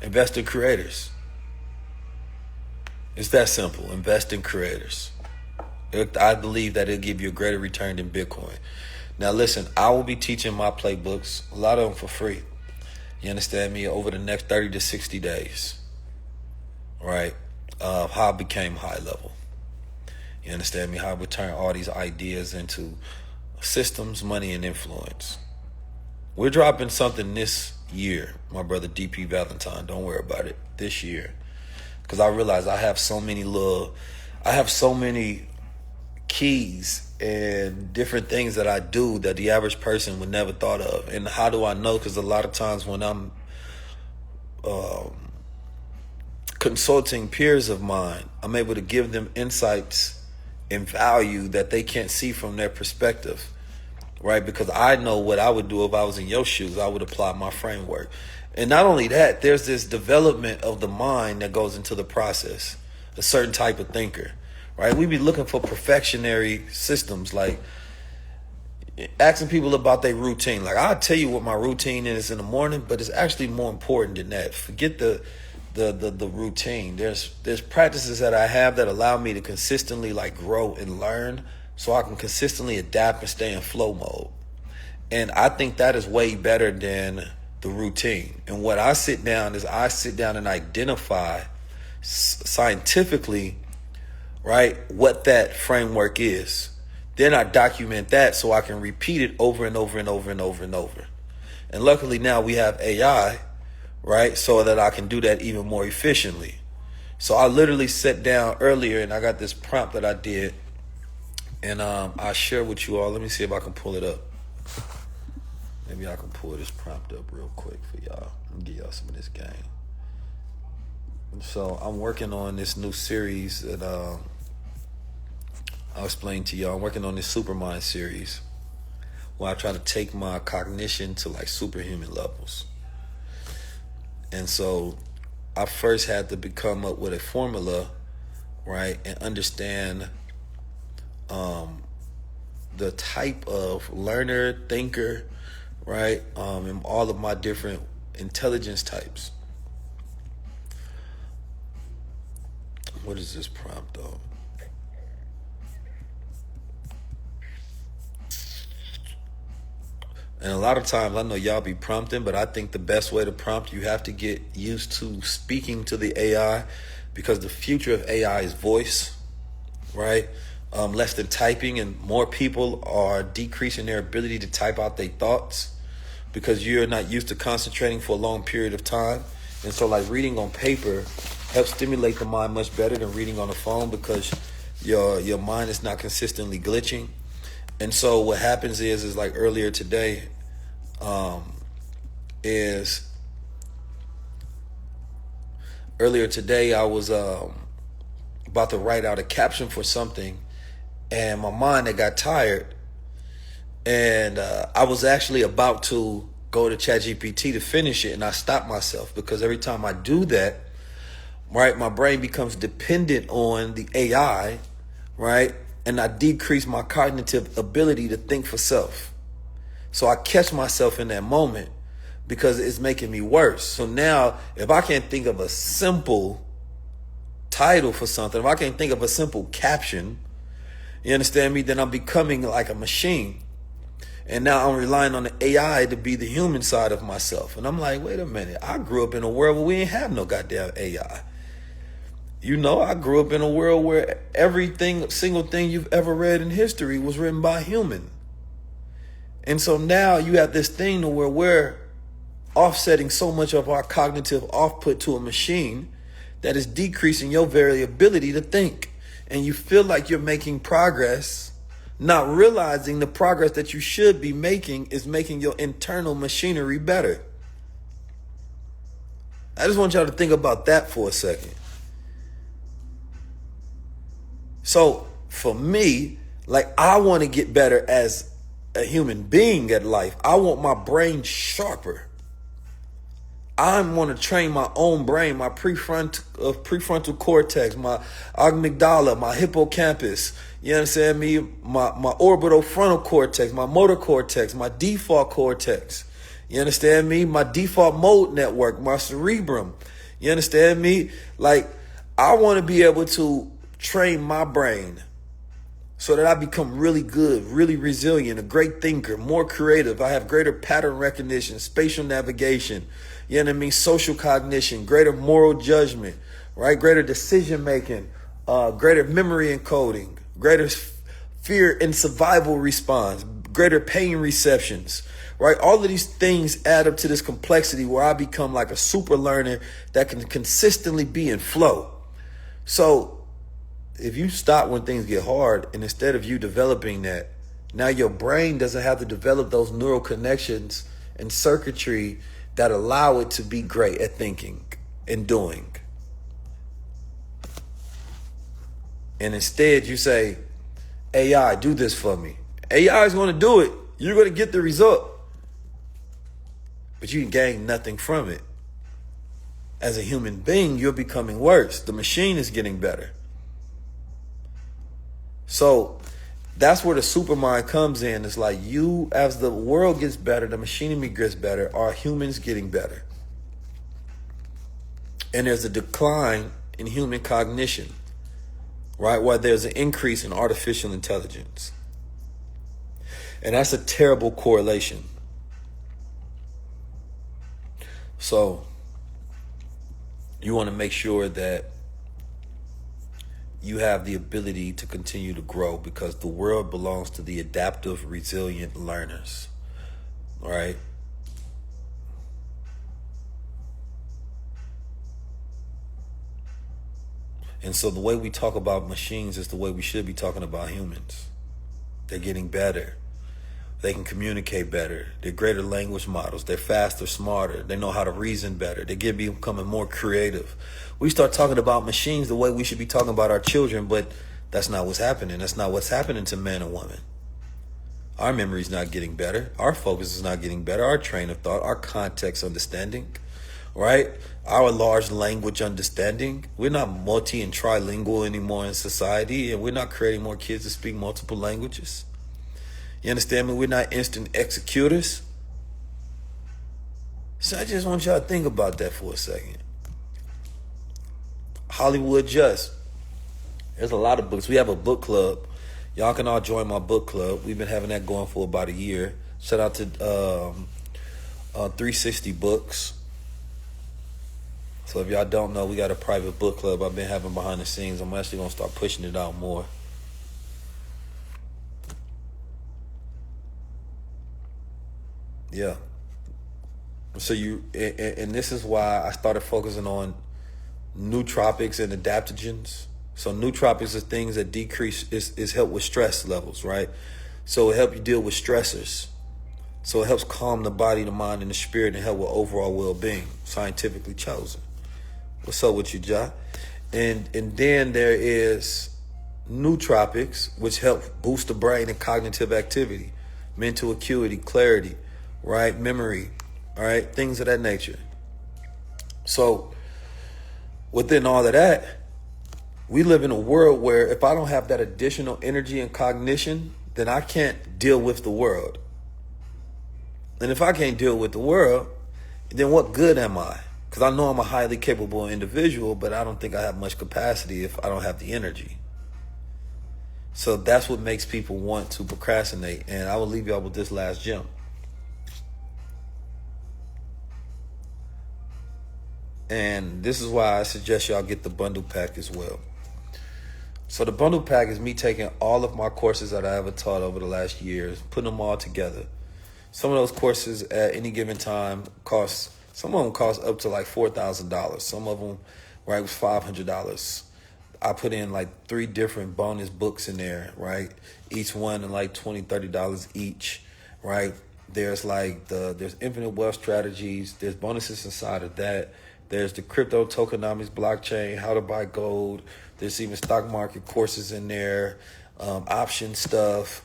Invest in creators. It's that simple. Invest in creators. I believe that it'll give you a greater return than Bitcoin. Now listen, I will be teaching my playbooks, a lot of them for free. You understand me? Over the next 30 to 60 days. Right? How I became high level. You understand me? How I would turn all these ideas into systems, money, and influence. We're dropping something this year, my brother DP Valentine. Don't worry about it. This year. Because I realize I have so many keys and different things that I do that the average person would never thought of. And how do I know? Because a lot of times when I'm consulting peers of mine, I'm able to give them insights and value that they can't see from their perspective, right? Because I know what I would do if I was in your shoes. I would apply my framework. And not only that, there's this development of the mind that goes into the process, a certain type of thinker, right? We be looking for perfectionary systems, like asking people about their routine. Like, I'll tell you what my routine is in the morning, but it's actually more important than that. Forget the routine. There's practices that I have that allow me to consistently grow and learn, so I can consistently adapt and stay in flow mode. And I think that is way better than the routine. And what I sit down and identify scientifically, right, what that framework is. Then I document that so I can repeat it over and over and over and over and over. And luckily now we have AI, right, so that I can do that even more efficiently. So I literally sat down earlier and I got this prompt that I did, and I'll share with you all. Let me see if I can pull it up. Maybe I can pull this prompt up real quick for y'all and give y'all some of this game. So I'm working on this new series that I'll explain to y'all. I'm working on this Supermind series where I try to take my cognition to superhuman levels. And so I first had to come up with a formula, right, and understand the type of learner, thinker, right? And all of my different intelligence types. What is this prompt though? And a lot of times, I know y'all be prompting, but I think the best way to prompt, you have to get used to speaking to the AI, because the future of AI is voice, right? Less than typing, and more people are decreasing their ability to type out their thoughts because you're not used to concentrating for a long period of time. And so like reading on paper helps stimulate the mind much better than reading on the phone, because your mind is not consistently glitching. And so what happens is like earlier today, I was about to write out a caption for something, and my mind had got tired, and I was actually about to go to ChatGPT to finish it, and I stopped myself, because every time I do that, right, my brain becomes dependent on the AI, right? And I decrease my cognitive ability to think for self. So I catch myself in that moment because it's making me worse. So now, if I can't think of a simple title for something, if I can't think of a simple caption, you understand me, then I'm becoming like a machine. And now I'm relying on the AI to be the human side of myself. And I'm like, wait a minute, I grew up in a world where we ain't have no goddamn AI. You know, I grew up in a world where single thing you've ever read in history was written by a human. And so now you have this thing to where we're offsetting so much of our cognitive output to a machine that is decreasing your very ability to think. And you feel like you're making progress, not realizing the progress that you should be making is making your internal machinery better. I just want y'all to think about that for a second. So for me, like, I want to get better as a human being at life. I want my brain sharper. I want to train my own brain, my prefrontal cortex, my amygdala, my hippocampus. You understand me? My orbital frontal cortex, my motor cortex, my default cortex. You understand me? My default mode network, my cerebrum. You understand me? Like, I want to be able to train my brain so that I become really good, really resilient, a great thinker, more creative. I have greater pattern recognition, spatial navigation, you know what I mean, social cognition, greater moral judgment, right? Greater decision making, greater memory encoding, greater fear and survival response, greater pain receptions, right? All of these things add up to this complexity where I become like a super learner that can consistently be in flow. So if you stop when things get hard, and instead of you developing that, now your brain doesn't have to develop those neural connections and circuitry that allow it to be great at thinking and doing. And instead you say, AI, do this for me. AI is going to do it. You're going to get the result. But you can gain nothing from it. As a human being, you're becoming worse. The machine is getting better. So that's where the supermind comes in. It's like, you, as the world gets better, the machinery gets better, are humans getting better? And there's a decline in human cognition, right? While there's an increase in artificial intelligence. And that's a terrible correlation. So you want to make sure that you have the ability to continue to grow, because the world belongs to the adaptive, resilient learners, right? And so the way we talk about machines is the way we should be talking about humans. They're getting better. They can communicate better. They're greater language models. They're faster, smarter. They know how to reason better. They're becoming more creative. We start talking about machines the way we should be talking about our children, but that's not what's happening. That's not what's happening to man and woman. Our memory's not getting better. Our focus is not getting better. Our train of thought, our context understanding, right? Our large language understanding. We're not multi and trilingual anymore in society, and we're not creating more kids to speak multiple languages. You understand me? We're not instant executors. So I just want y'all to think about that for a second. Hollywood Just. There's a lot of books. We have a book club. Y'all can all join my book club. We've been having that going for about a year. Shout out to 360 Books. So if y'all don't know, we got a private book club I've been having behind the scenes. I'm actually going to start pushing it out more. Yeah. So and this is why I started focusing on nootropics and adaptogens. So nootropics are things that decrease, is help with stress levels, right? So it helps you deal with stressors. So it helps calm the body, the mind, and the spirit, and help with overall well-being, scientifically chosen. What's up with you, Ja? And then there is nootropics, which help boost the brain and cognitive activity, mental acuity, clarity, right? Memory, all right? Things of that nature. So within all of that, we live in a world where if I don't have that additional energy and cognition, then I can't deal with the world. And if I can't deal with the world, then what good am I? Because I know I'm a highly capable individual, but I don't think I have much capacity if I don't have the energy. So that's what makes people want to procrastinate. And I will leave y'all with this last gem. And this is why I suggest y'all get the bundle pack as well. So the bundle pack is me taking all of my courses that I ever taught over the last years, putting them all together. Some of those courses at any given time some of them cost up to like $4,000. Some of them, right, was $500. I put in like 3 different bonus books in there, right? Each one in like $20, $30 each, right? There's there's infinite wealth strategies. There's bonuses inside of that. There's the crypto tokenomics, blockchain, how to buy gold. There's even stock market courses in there, option stuff.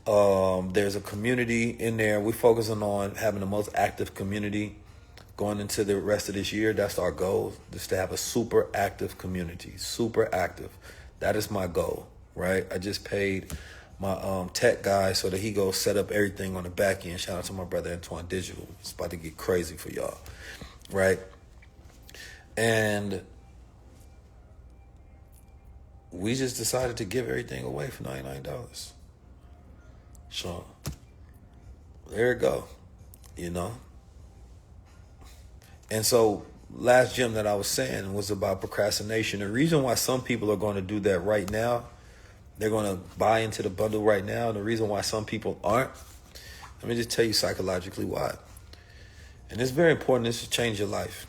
There's a community in there. We're focusing on having the most active community going into the rest of this year. That's our goal, just to have a super active community, super active. That is my goal, right? I just paid my tech guy so that he goes set up everything on the back end. Shout out to my brother Antoine Digital. It's about to get crazy for y'all, right? And we just decided to give everything away for $99. So there you go, you know. And so last gem that I was saying was about procrastination. The reason why some people are going to do that right now, they're going to buy into the bundle right now. The reason why some people aren't, let me just tell you psychologically why. And it's very important. This will change your life.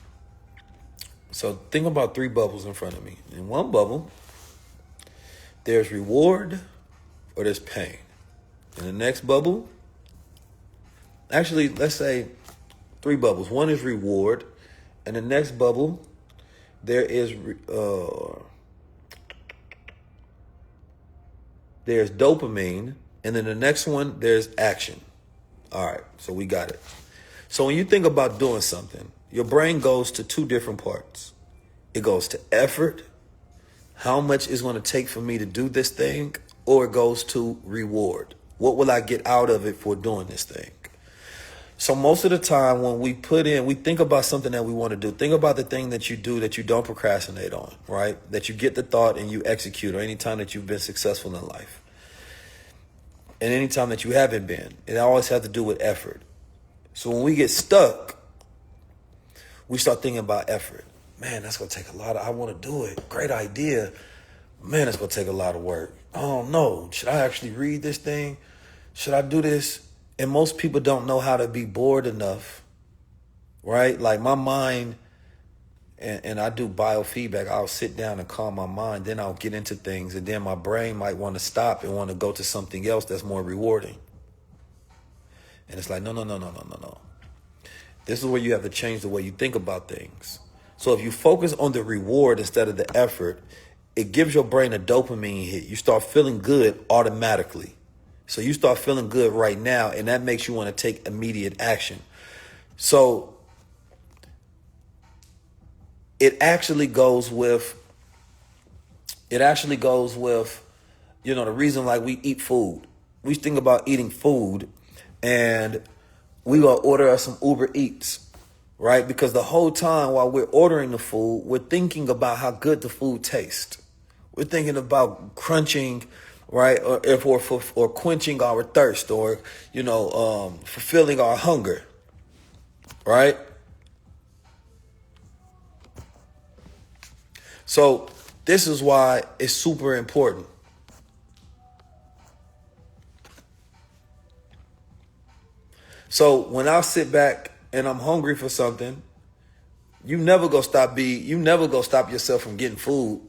So think about 3 bubbles in front of me. In one bubble, there's reward or there's pain. In the next bubble, actually, let's say 3 bubbles. One is reward. And the next bubble, there is there's dopamine. And then the next one, there's action. All right, so we got it. So when you think about doing something, your brain goes to 2 different parts. It goes to effort, how much is going to take for me to do this thing, or it goes to reward. What will I get out of it for doing this thing? So most of the time when we think about something that we want to do. Think about the thing that you do that you don't procrastinate on, right? That you get the thought and you execute, or any time that you've been successful in life. And any time that you haven't been. It always has to do with effort. So when we get stuck, we start thinking about effort. Man, that's going to take a lot of, I want to do it. Great idea. Man, it's going to take a lot of work. Oh no, should I actually read this thing? Should I do this? And most people don't know how to be bored enough, right? Like my mind, and I do biofeedback. I'll sit down and calm my mind. Then I'll get into things. And then my brain might want to stop and want to go to something else that's more rewarding. And it's like, no. This is where you have to change the way you think about things. So if you focus on the reward instead of the effort, it gives your brain a dopamine hit. You start feeling good automatically. So you start feeling good right now, and that makes you want to take immediate action. So it actually goes with, the reason like we eat food. We think about eating food and we gonna order us some Uber Eats, right? Because the whole time while we're ordering the food, we're thinking about how good the food tastes. We're thinking about crunching, right? Or quenching our thirst, or, fulfilling our hunger, right? So this is why it's super important. So when I sit back and I'm hungry for something, you never go stop yourself from getting food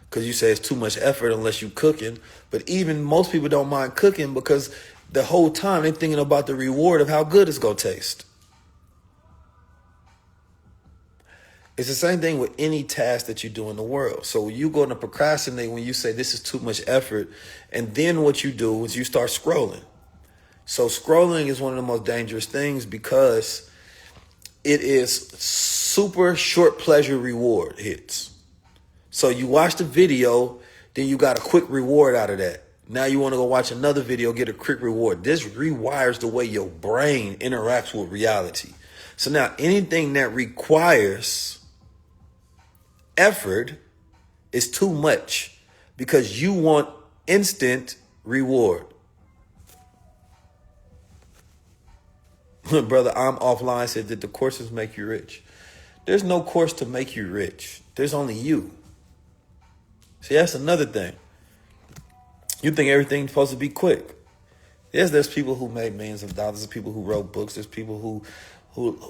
because you say it's too much effort unless you cooking. But even most people don't mind cooking because the whole time they're thinking about the reward of how good it's gonna taste. It's the same thing with any task that you do in the world. So you're going to procrastinate when you say this is too much effort. And then what you do is you start scrolling. So scrolling is one of the most dangerous things because it is super short pleasure reward hits. So you watch the video, then you got a quick reward out of that. Now you want to go watch another video, get a quick reward. This rewires the way your brain interacts with reality. So now anything that requires effort is too much because you want instant reward. Brother, I'm offline said that the courses make you rich. There's no course to make you rich. There's only you. See, that's another thing. You think everything's supposed to be quick. Yes, there's people who made millions of dollars. There's people who wrote books. There's people who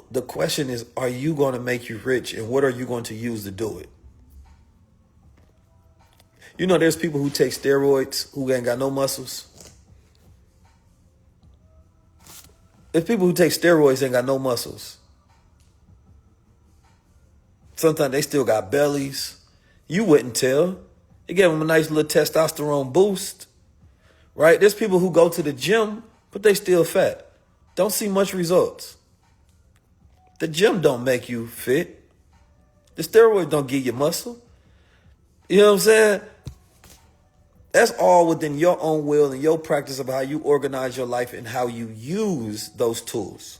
the question is, are you going to make you rich and what are you going to use to do it? There's people who take steroids who ain't got no muscles. There's people who take steroids ain't got no muscles. Sometimes they still got bellies. You wouldn't tell. It gave them a nice little testosterone boost, right? There's people who go to the gym, but they still fat. Don't see much results. The gym don't make you fit. The steroids don't give you muscle. You know what I'm saying? That's all within your own will and your practice of how you organize your life and how you use those tools.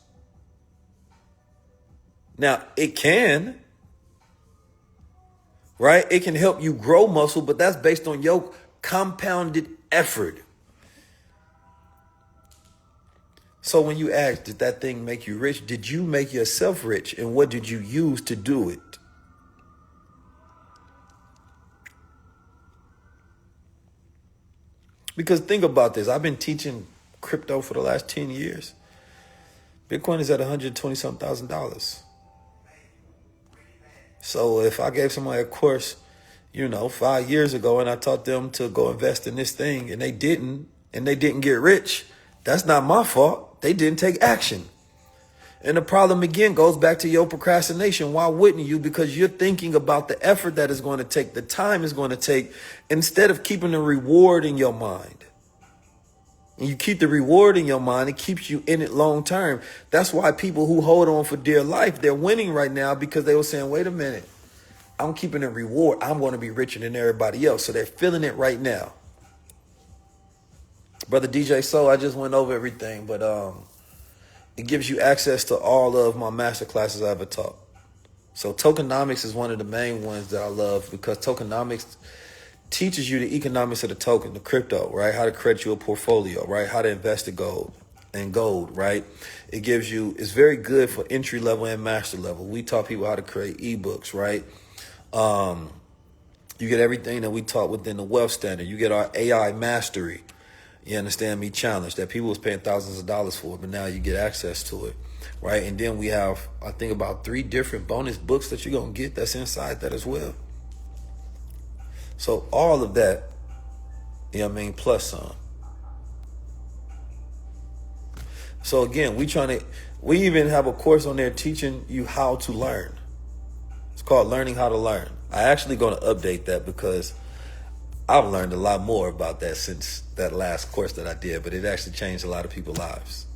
Now, it can, right? It can help you grow muscle, but that's based on your compounded effort. So when you ask, did that thing make you rich? Did you make yourself rich? And what did you use to do it? Because think about this. I've been teaching crypto for the last 10 years. Bitcoin is at $120,000. So if I gave somebody a course, 5 years ago and I taught them to go invest in this thing and they didn't get rich, that's not my fault. They didn't take action. And the problem again goes back to your procrastination. Why wouldn't you? Because you're thinking about the effort that is going to take, the time is going to take, instead of keeping the reward in your mind. And you keep the reward in your mind, it keeps you in it long term. That's why people who hold on for dear life, they're winning right now because they were saying, wait a minute, I'm keeping a reward. I'm going to be richer than everybody else. So they're feeling it right now. Brother DJ Soul, I just went over everything, but it gives you access to all of my master classes I ever taught. So tokenomics is one of the main ones that I love because tokenomics teaches you the economics of the token, the crypto, right? How to create you a portfolio, right? How to invest in gold, right? It's very good for entry level and master level. We taught people how to create ebooks, right? You get everything that we taught within the wealth standard. You get our AI mastery. You understand me? Challenge that people was paying thousands of dollars for, but now you get access to it, right? And then we have, I think, about 3 different bonus books that you're going to get that's inside that as well. So all of that, plus some. So again, we even have a course on there teaching you how to learn. It's called Learning How to Learn. I actually going to update that because I've learned a lot more about that since that last course that I did, but it actually changed a lot of people's lives.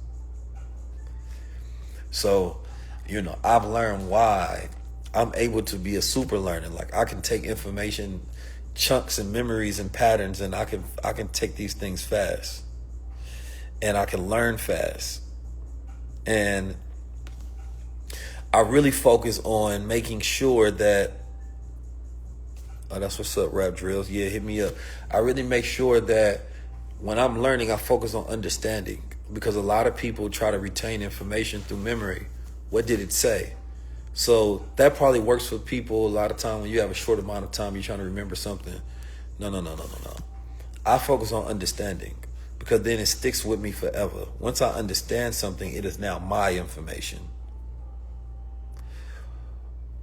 So, I've learned why I'm able to be a super learner. Like I can take information, chunks and memories and patterns, and I can take these things fast. And I can learn fast. And I really focus on making sure that, oh, that's what's up, Rap Drills. Yeah, hit me up. I really make sure that when I'm learning, I focus on understanding, because a lot of people try to retain information through memory. What did it say? So that probably works for people a lot of time when you have a short amount of time, you're trying to remember something. No. I focus on understanding, because then it sticks with me forever. Once I understand something, it is now my information.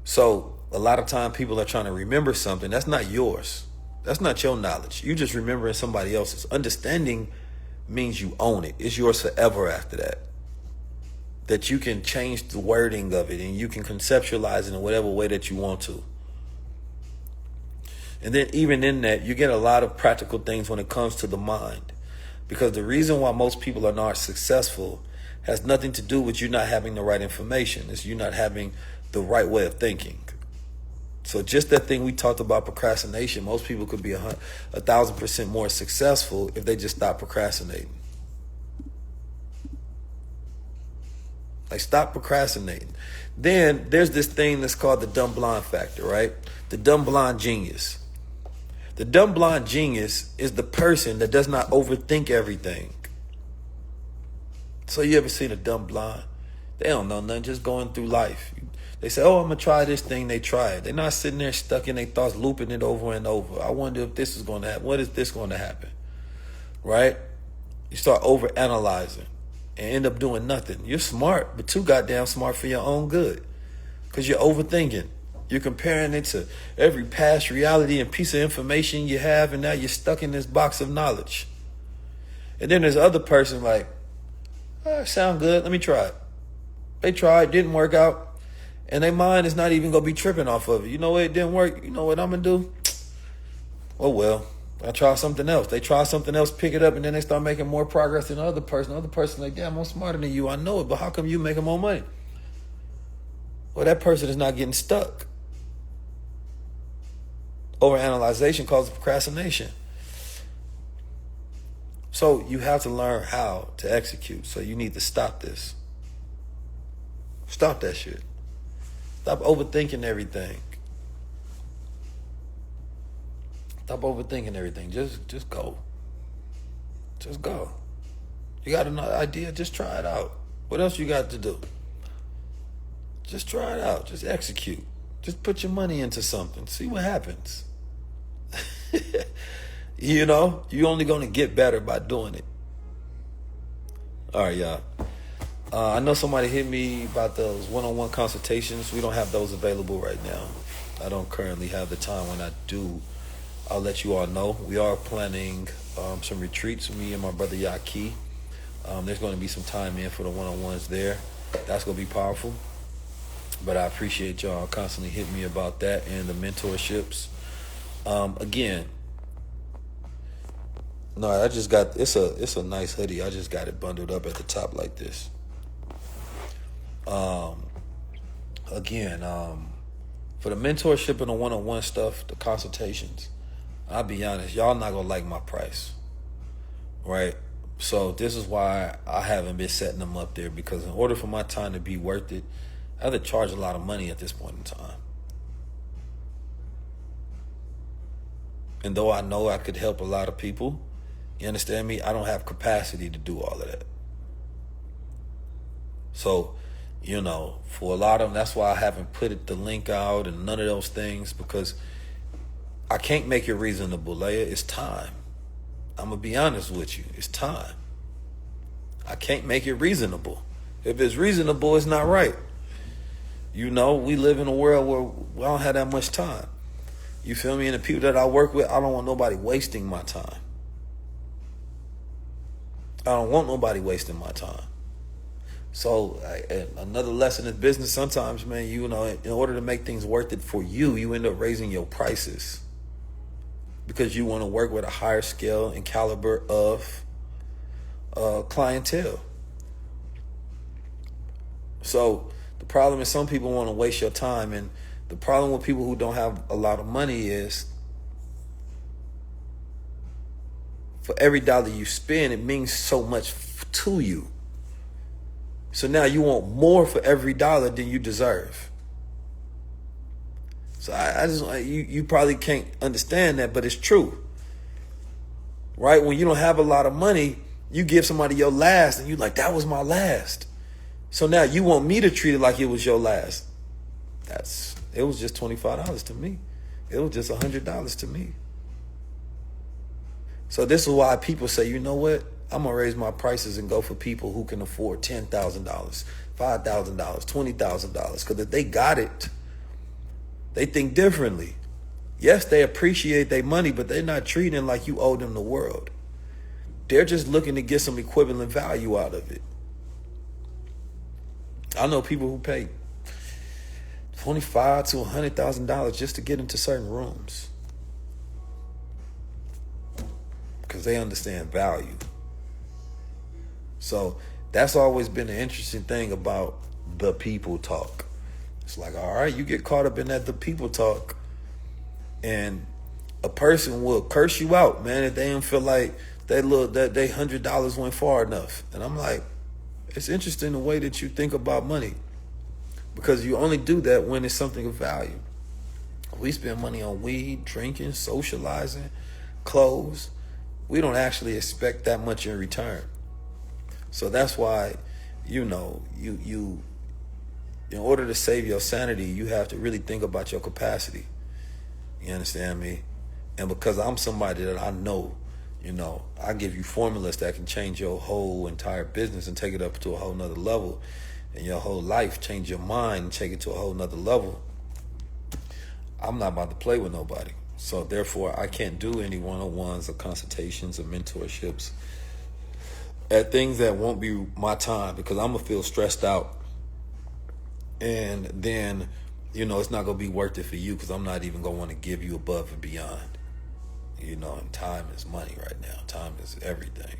So a lot of time people are trying to remember something that's not yours. That's not your knowledge. You just remembering somebody else's. Understanding means you own it. It's yours forever after that. That you can change the wording of it and you can conceptualize it in whatever way that you want to. And then even in that, you get a lot of practical things when it comes to the mind. Because the reason why most people are not successful has nothing to do with you not having the right information. It's you not having the right way of thinking. So just that thing we talked about, procrastination, most people could be 1,000% more successful if they just stop procrastinating. Like, stop procrastinating. Then there's this thing that's called the dumb blind factor, right? The dumb blind genius. The dumb blind genius is the person that does not overthink everything. So you ever seen a dumb blind? They don't know nothing, just going through life. They say, oh, I'm going to try this thing. They try it. They're not sitting there stuck in their thoughts, looping it over and over. I wonder if this is going to happen. What is this going to happen? Right? You start overanalyzing and end up doing nothing. You're smart, but too goddamn smart for your own good, because you're overthinking. You're comparing it to every past reality and piece of information you have, and now you're stuck in this box of knowledge. And then there's the other person like, sound good, let me try it. They tried, didn't work out, and their mind is not even going to be tripping off of it. You know what, it didn't work. You know what I'm going to do? Oh, well, I try something else. They try something else, pick it up, and then they start making more progress than the other person. The other person like, damn, I'm smarter than you. I know it, but how come you making more money? Well, that person is not getting stuck. Overanalyzation causes procrastination. So you have to learn how to execute. So you need to stop this. Stop that shit. Stop overthinking everything. Stop overthinking everything. Just go. Just go. You got an idea? Just try it out. What else you got to do? Just try it out. Just execute. Just put your money into something. See what happens. You know, you're only going to get better by doing it. All right, y'all. I know somebody hit me about those one-on-one consultations. We don't have those available right now. I don't currently have the time. When I do, I'll let you all know. We are planning some retreats, me and my brother Yaki. There's going to be some time in for the one-on-ones there. That's going to be powerful. But I appreciate y'all constantly hitting me about that and the mentorships. Again, no, I just got, it's a nice hoodie. I just got it bundled up at the top like this. Again, for the mentorship and the one-on-one stuff, the consultations, I'll be honest, y'all not gonna like my price, right? So this is why I haven't been setting them up there, because in order for my time to be worth it, I have to charge a lot of money at this point in time. And though I know I could help a lot of people, you understand me? I don't have capacity to do all of that. So, you know, for a lot of them, that's why I haven't put the link out and none of those things, because I can't make it reasonable, Leia. It's time. I'm going to be honest with you. It's time. I can't make it reasonable. If it's reasonable, it's not right. You know, we live in a world where we don't have that much time. You feel me? And the people that I work with, I don't want nobody wasting my time. I don't want nobody wasting my time. So another lesson in business, sometimes, man, you know, in order to make things worth it for you, you end up raising your prices because you want to work with a higher scale and caliber of clientele. So the problem is some people want to waste your time, and The problem with people who don't have a lot of money is for every dollar you spend, it means so much to you. So now you want more for every dollar than you deserve. So I just, you probably can't understand that, but it's true. Right? When you don't have a lot of money, you give somebody your last and you're like, that was my last. So now you want me to treat it like it was your last. It was just $25 to me. It was just $100 to me. So this is why people say, you know what? I'm going to raise my prices and go for people who can afford $10,000, $5,000, $20,000. Because if they got it, they think differently. Yes, they appreciate their money, but they're not treating it like you owe them the world. They're just looking to get some equivalent value out of it. I know people who pay $25,000 to $100,000 just to get into certain rooms because they understand value. So that's always been an interesting thing about the people talk. It's like, all right, you get caught up in that the people talk, and a person will curse you out, man, if they don't feel like they $100 went far enough. And I'm like, it's interesting the way that you think about money, because you only do that when it's something of value. We spend money on weed, drinking, socializing, clothes. We don't actually expect that much in return. So that's why, you in order to save your sanity, you have to really think about your capacity. You understand me? And because I'm somebody that I know, I give you formulas that can change your whole entire business and take it up to a whole nother level, and your whole life, change your mind and take it to a whole nother level. I'm not about to play with nobody. So therefore, I can't do any one-on-ones or consultations or mentorships at things that won't be my time, because I'm going to feel stressed out. And then, it's not going to be worth it for you, because I'm not even going to want to give you above and beyond. And time is money right now. Time is everything.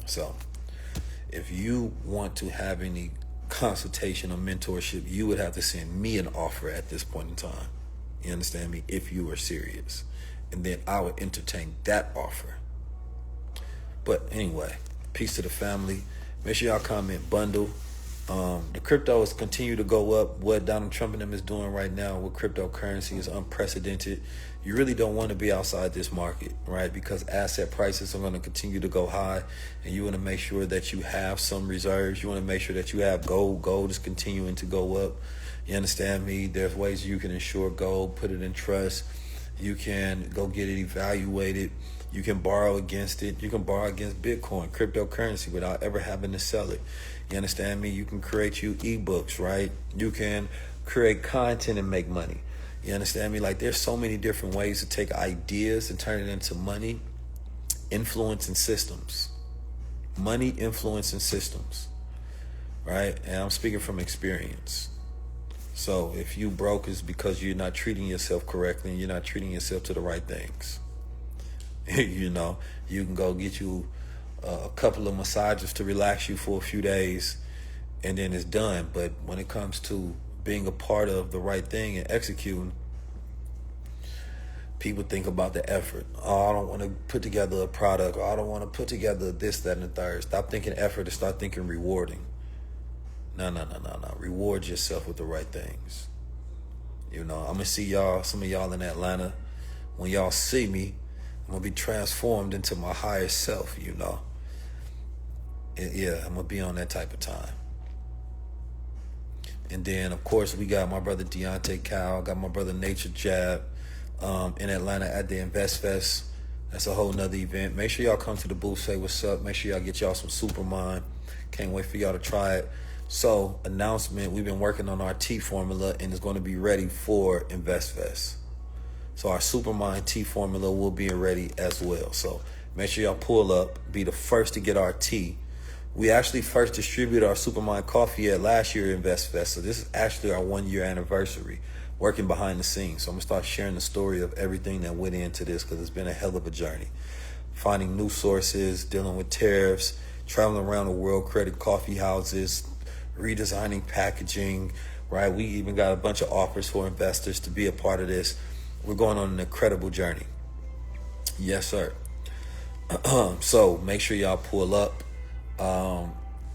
So if you want to have any consultation or mentorship, you would have to send me an offer at this point in time. You understand me? If you are serious. And then I would entertain that offer. But anyway, peace to the family. Make sure y'all comment bundle. The crypto has continued to go up. What Donald Trump and them is doing right now with cryptocurrency is unprecedented. You really don't want to be outside this market, right? Because asset prices are going to continue to go high, and you want to make sure that you have some reserves. You want to make sure that you have gold. Gold is continuing to go up. You understand me? There's ways you can insure gold, put it in trust. You can go get it evaluated. You can borrow against it. You can borrow against Bitcoin, cryptocurrency, without ever having to sell it. You understand me? You can create you ebooks, right? You can create content and make money. You understand me? Like, there's so many different ways to take ideas and turn it into money, influence, and systems. Money, influence, and systems, right? And I'm speaking from experience. So if you broke, it's because you're not treating yourself correctly and you're not treating yourself to the right things. You can go get you a couple of massages to relax you for a few days, and then it's done. But when it comes to being a part of the right thing and executing, people think about the effort. Oh, I don't want to put together a product, or I don't want to put together this, that, and the third. Stop thinking effort and start thinking rewarding. No. Reward yourself with the right things. I'm going to see y'all, some of y'all in Atlanta. When y'all see me, I'm going to be transformed into my higher self, Yeah, I'm going to be on that type of time. And then, of course, we got my brother Deontay Cal, got my brother Nature Jab in Atlanta at the Invest Fest. That's a whole nother event. Make sure y'all come to the booth, say what's up. Make sure y'all get y'all some Supermind. Can't wait for y'all to try it. So, announcement, we've been working on our tea formula, and it's going to be ready for Invest Fest. So our Supermind tea formula will be ready as well. So make sure y'all pull up, be the first to get our tea. We actually first distributed our Supermind coffee at last year Invest Fest. So this is actually our 1-year anniversary, working behind the scenes. So I'm going to start sharing the story of everything that went into this, because it's been a hell of a journey. Finding new sources, dealing with tariffs, traveling around the world, creating coffee houses, redesigning packaging, right? We even got a bunch of offers for investors to be a part of this. We're going on an incredible journey. Yes, sir. So make sure y'all pull up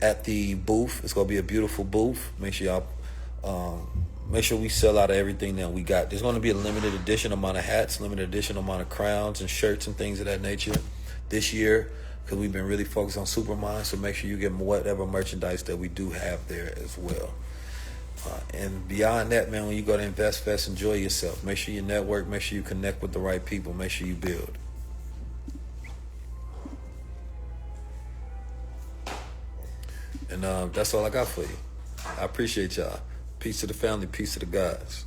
at the booth. It's gonna be a beautiful booth. Make sure y'all make sure we sell out of everything that we got. There's gonna be a limited edition amount of hats, limited edition amount of crowns and shirts and things of that nature this year, because we've been really focused on Supermind. So make sure you get whatever merchandise that we do have there as well. And beyond that, man, when you go to Invest Fest, enjoy yourself. Make sure you network. Make sure you connect with the right people. Make sure you build. And that's all I got for you. I appreciate y'all. Peace to the family. Peace to the gods.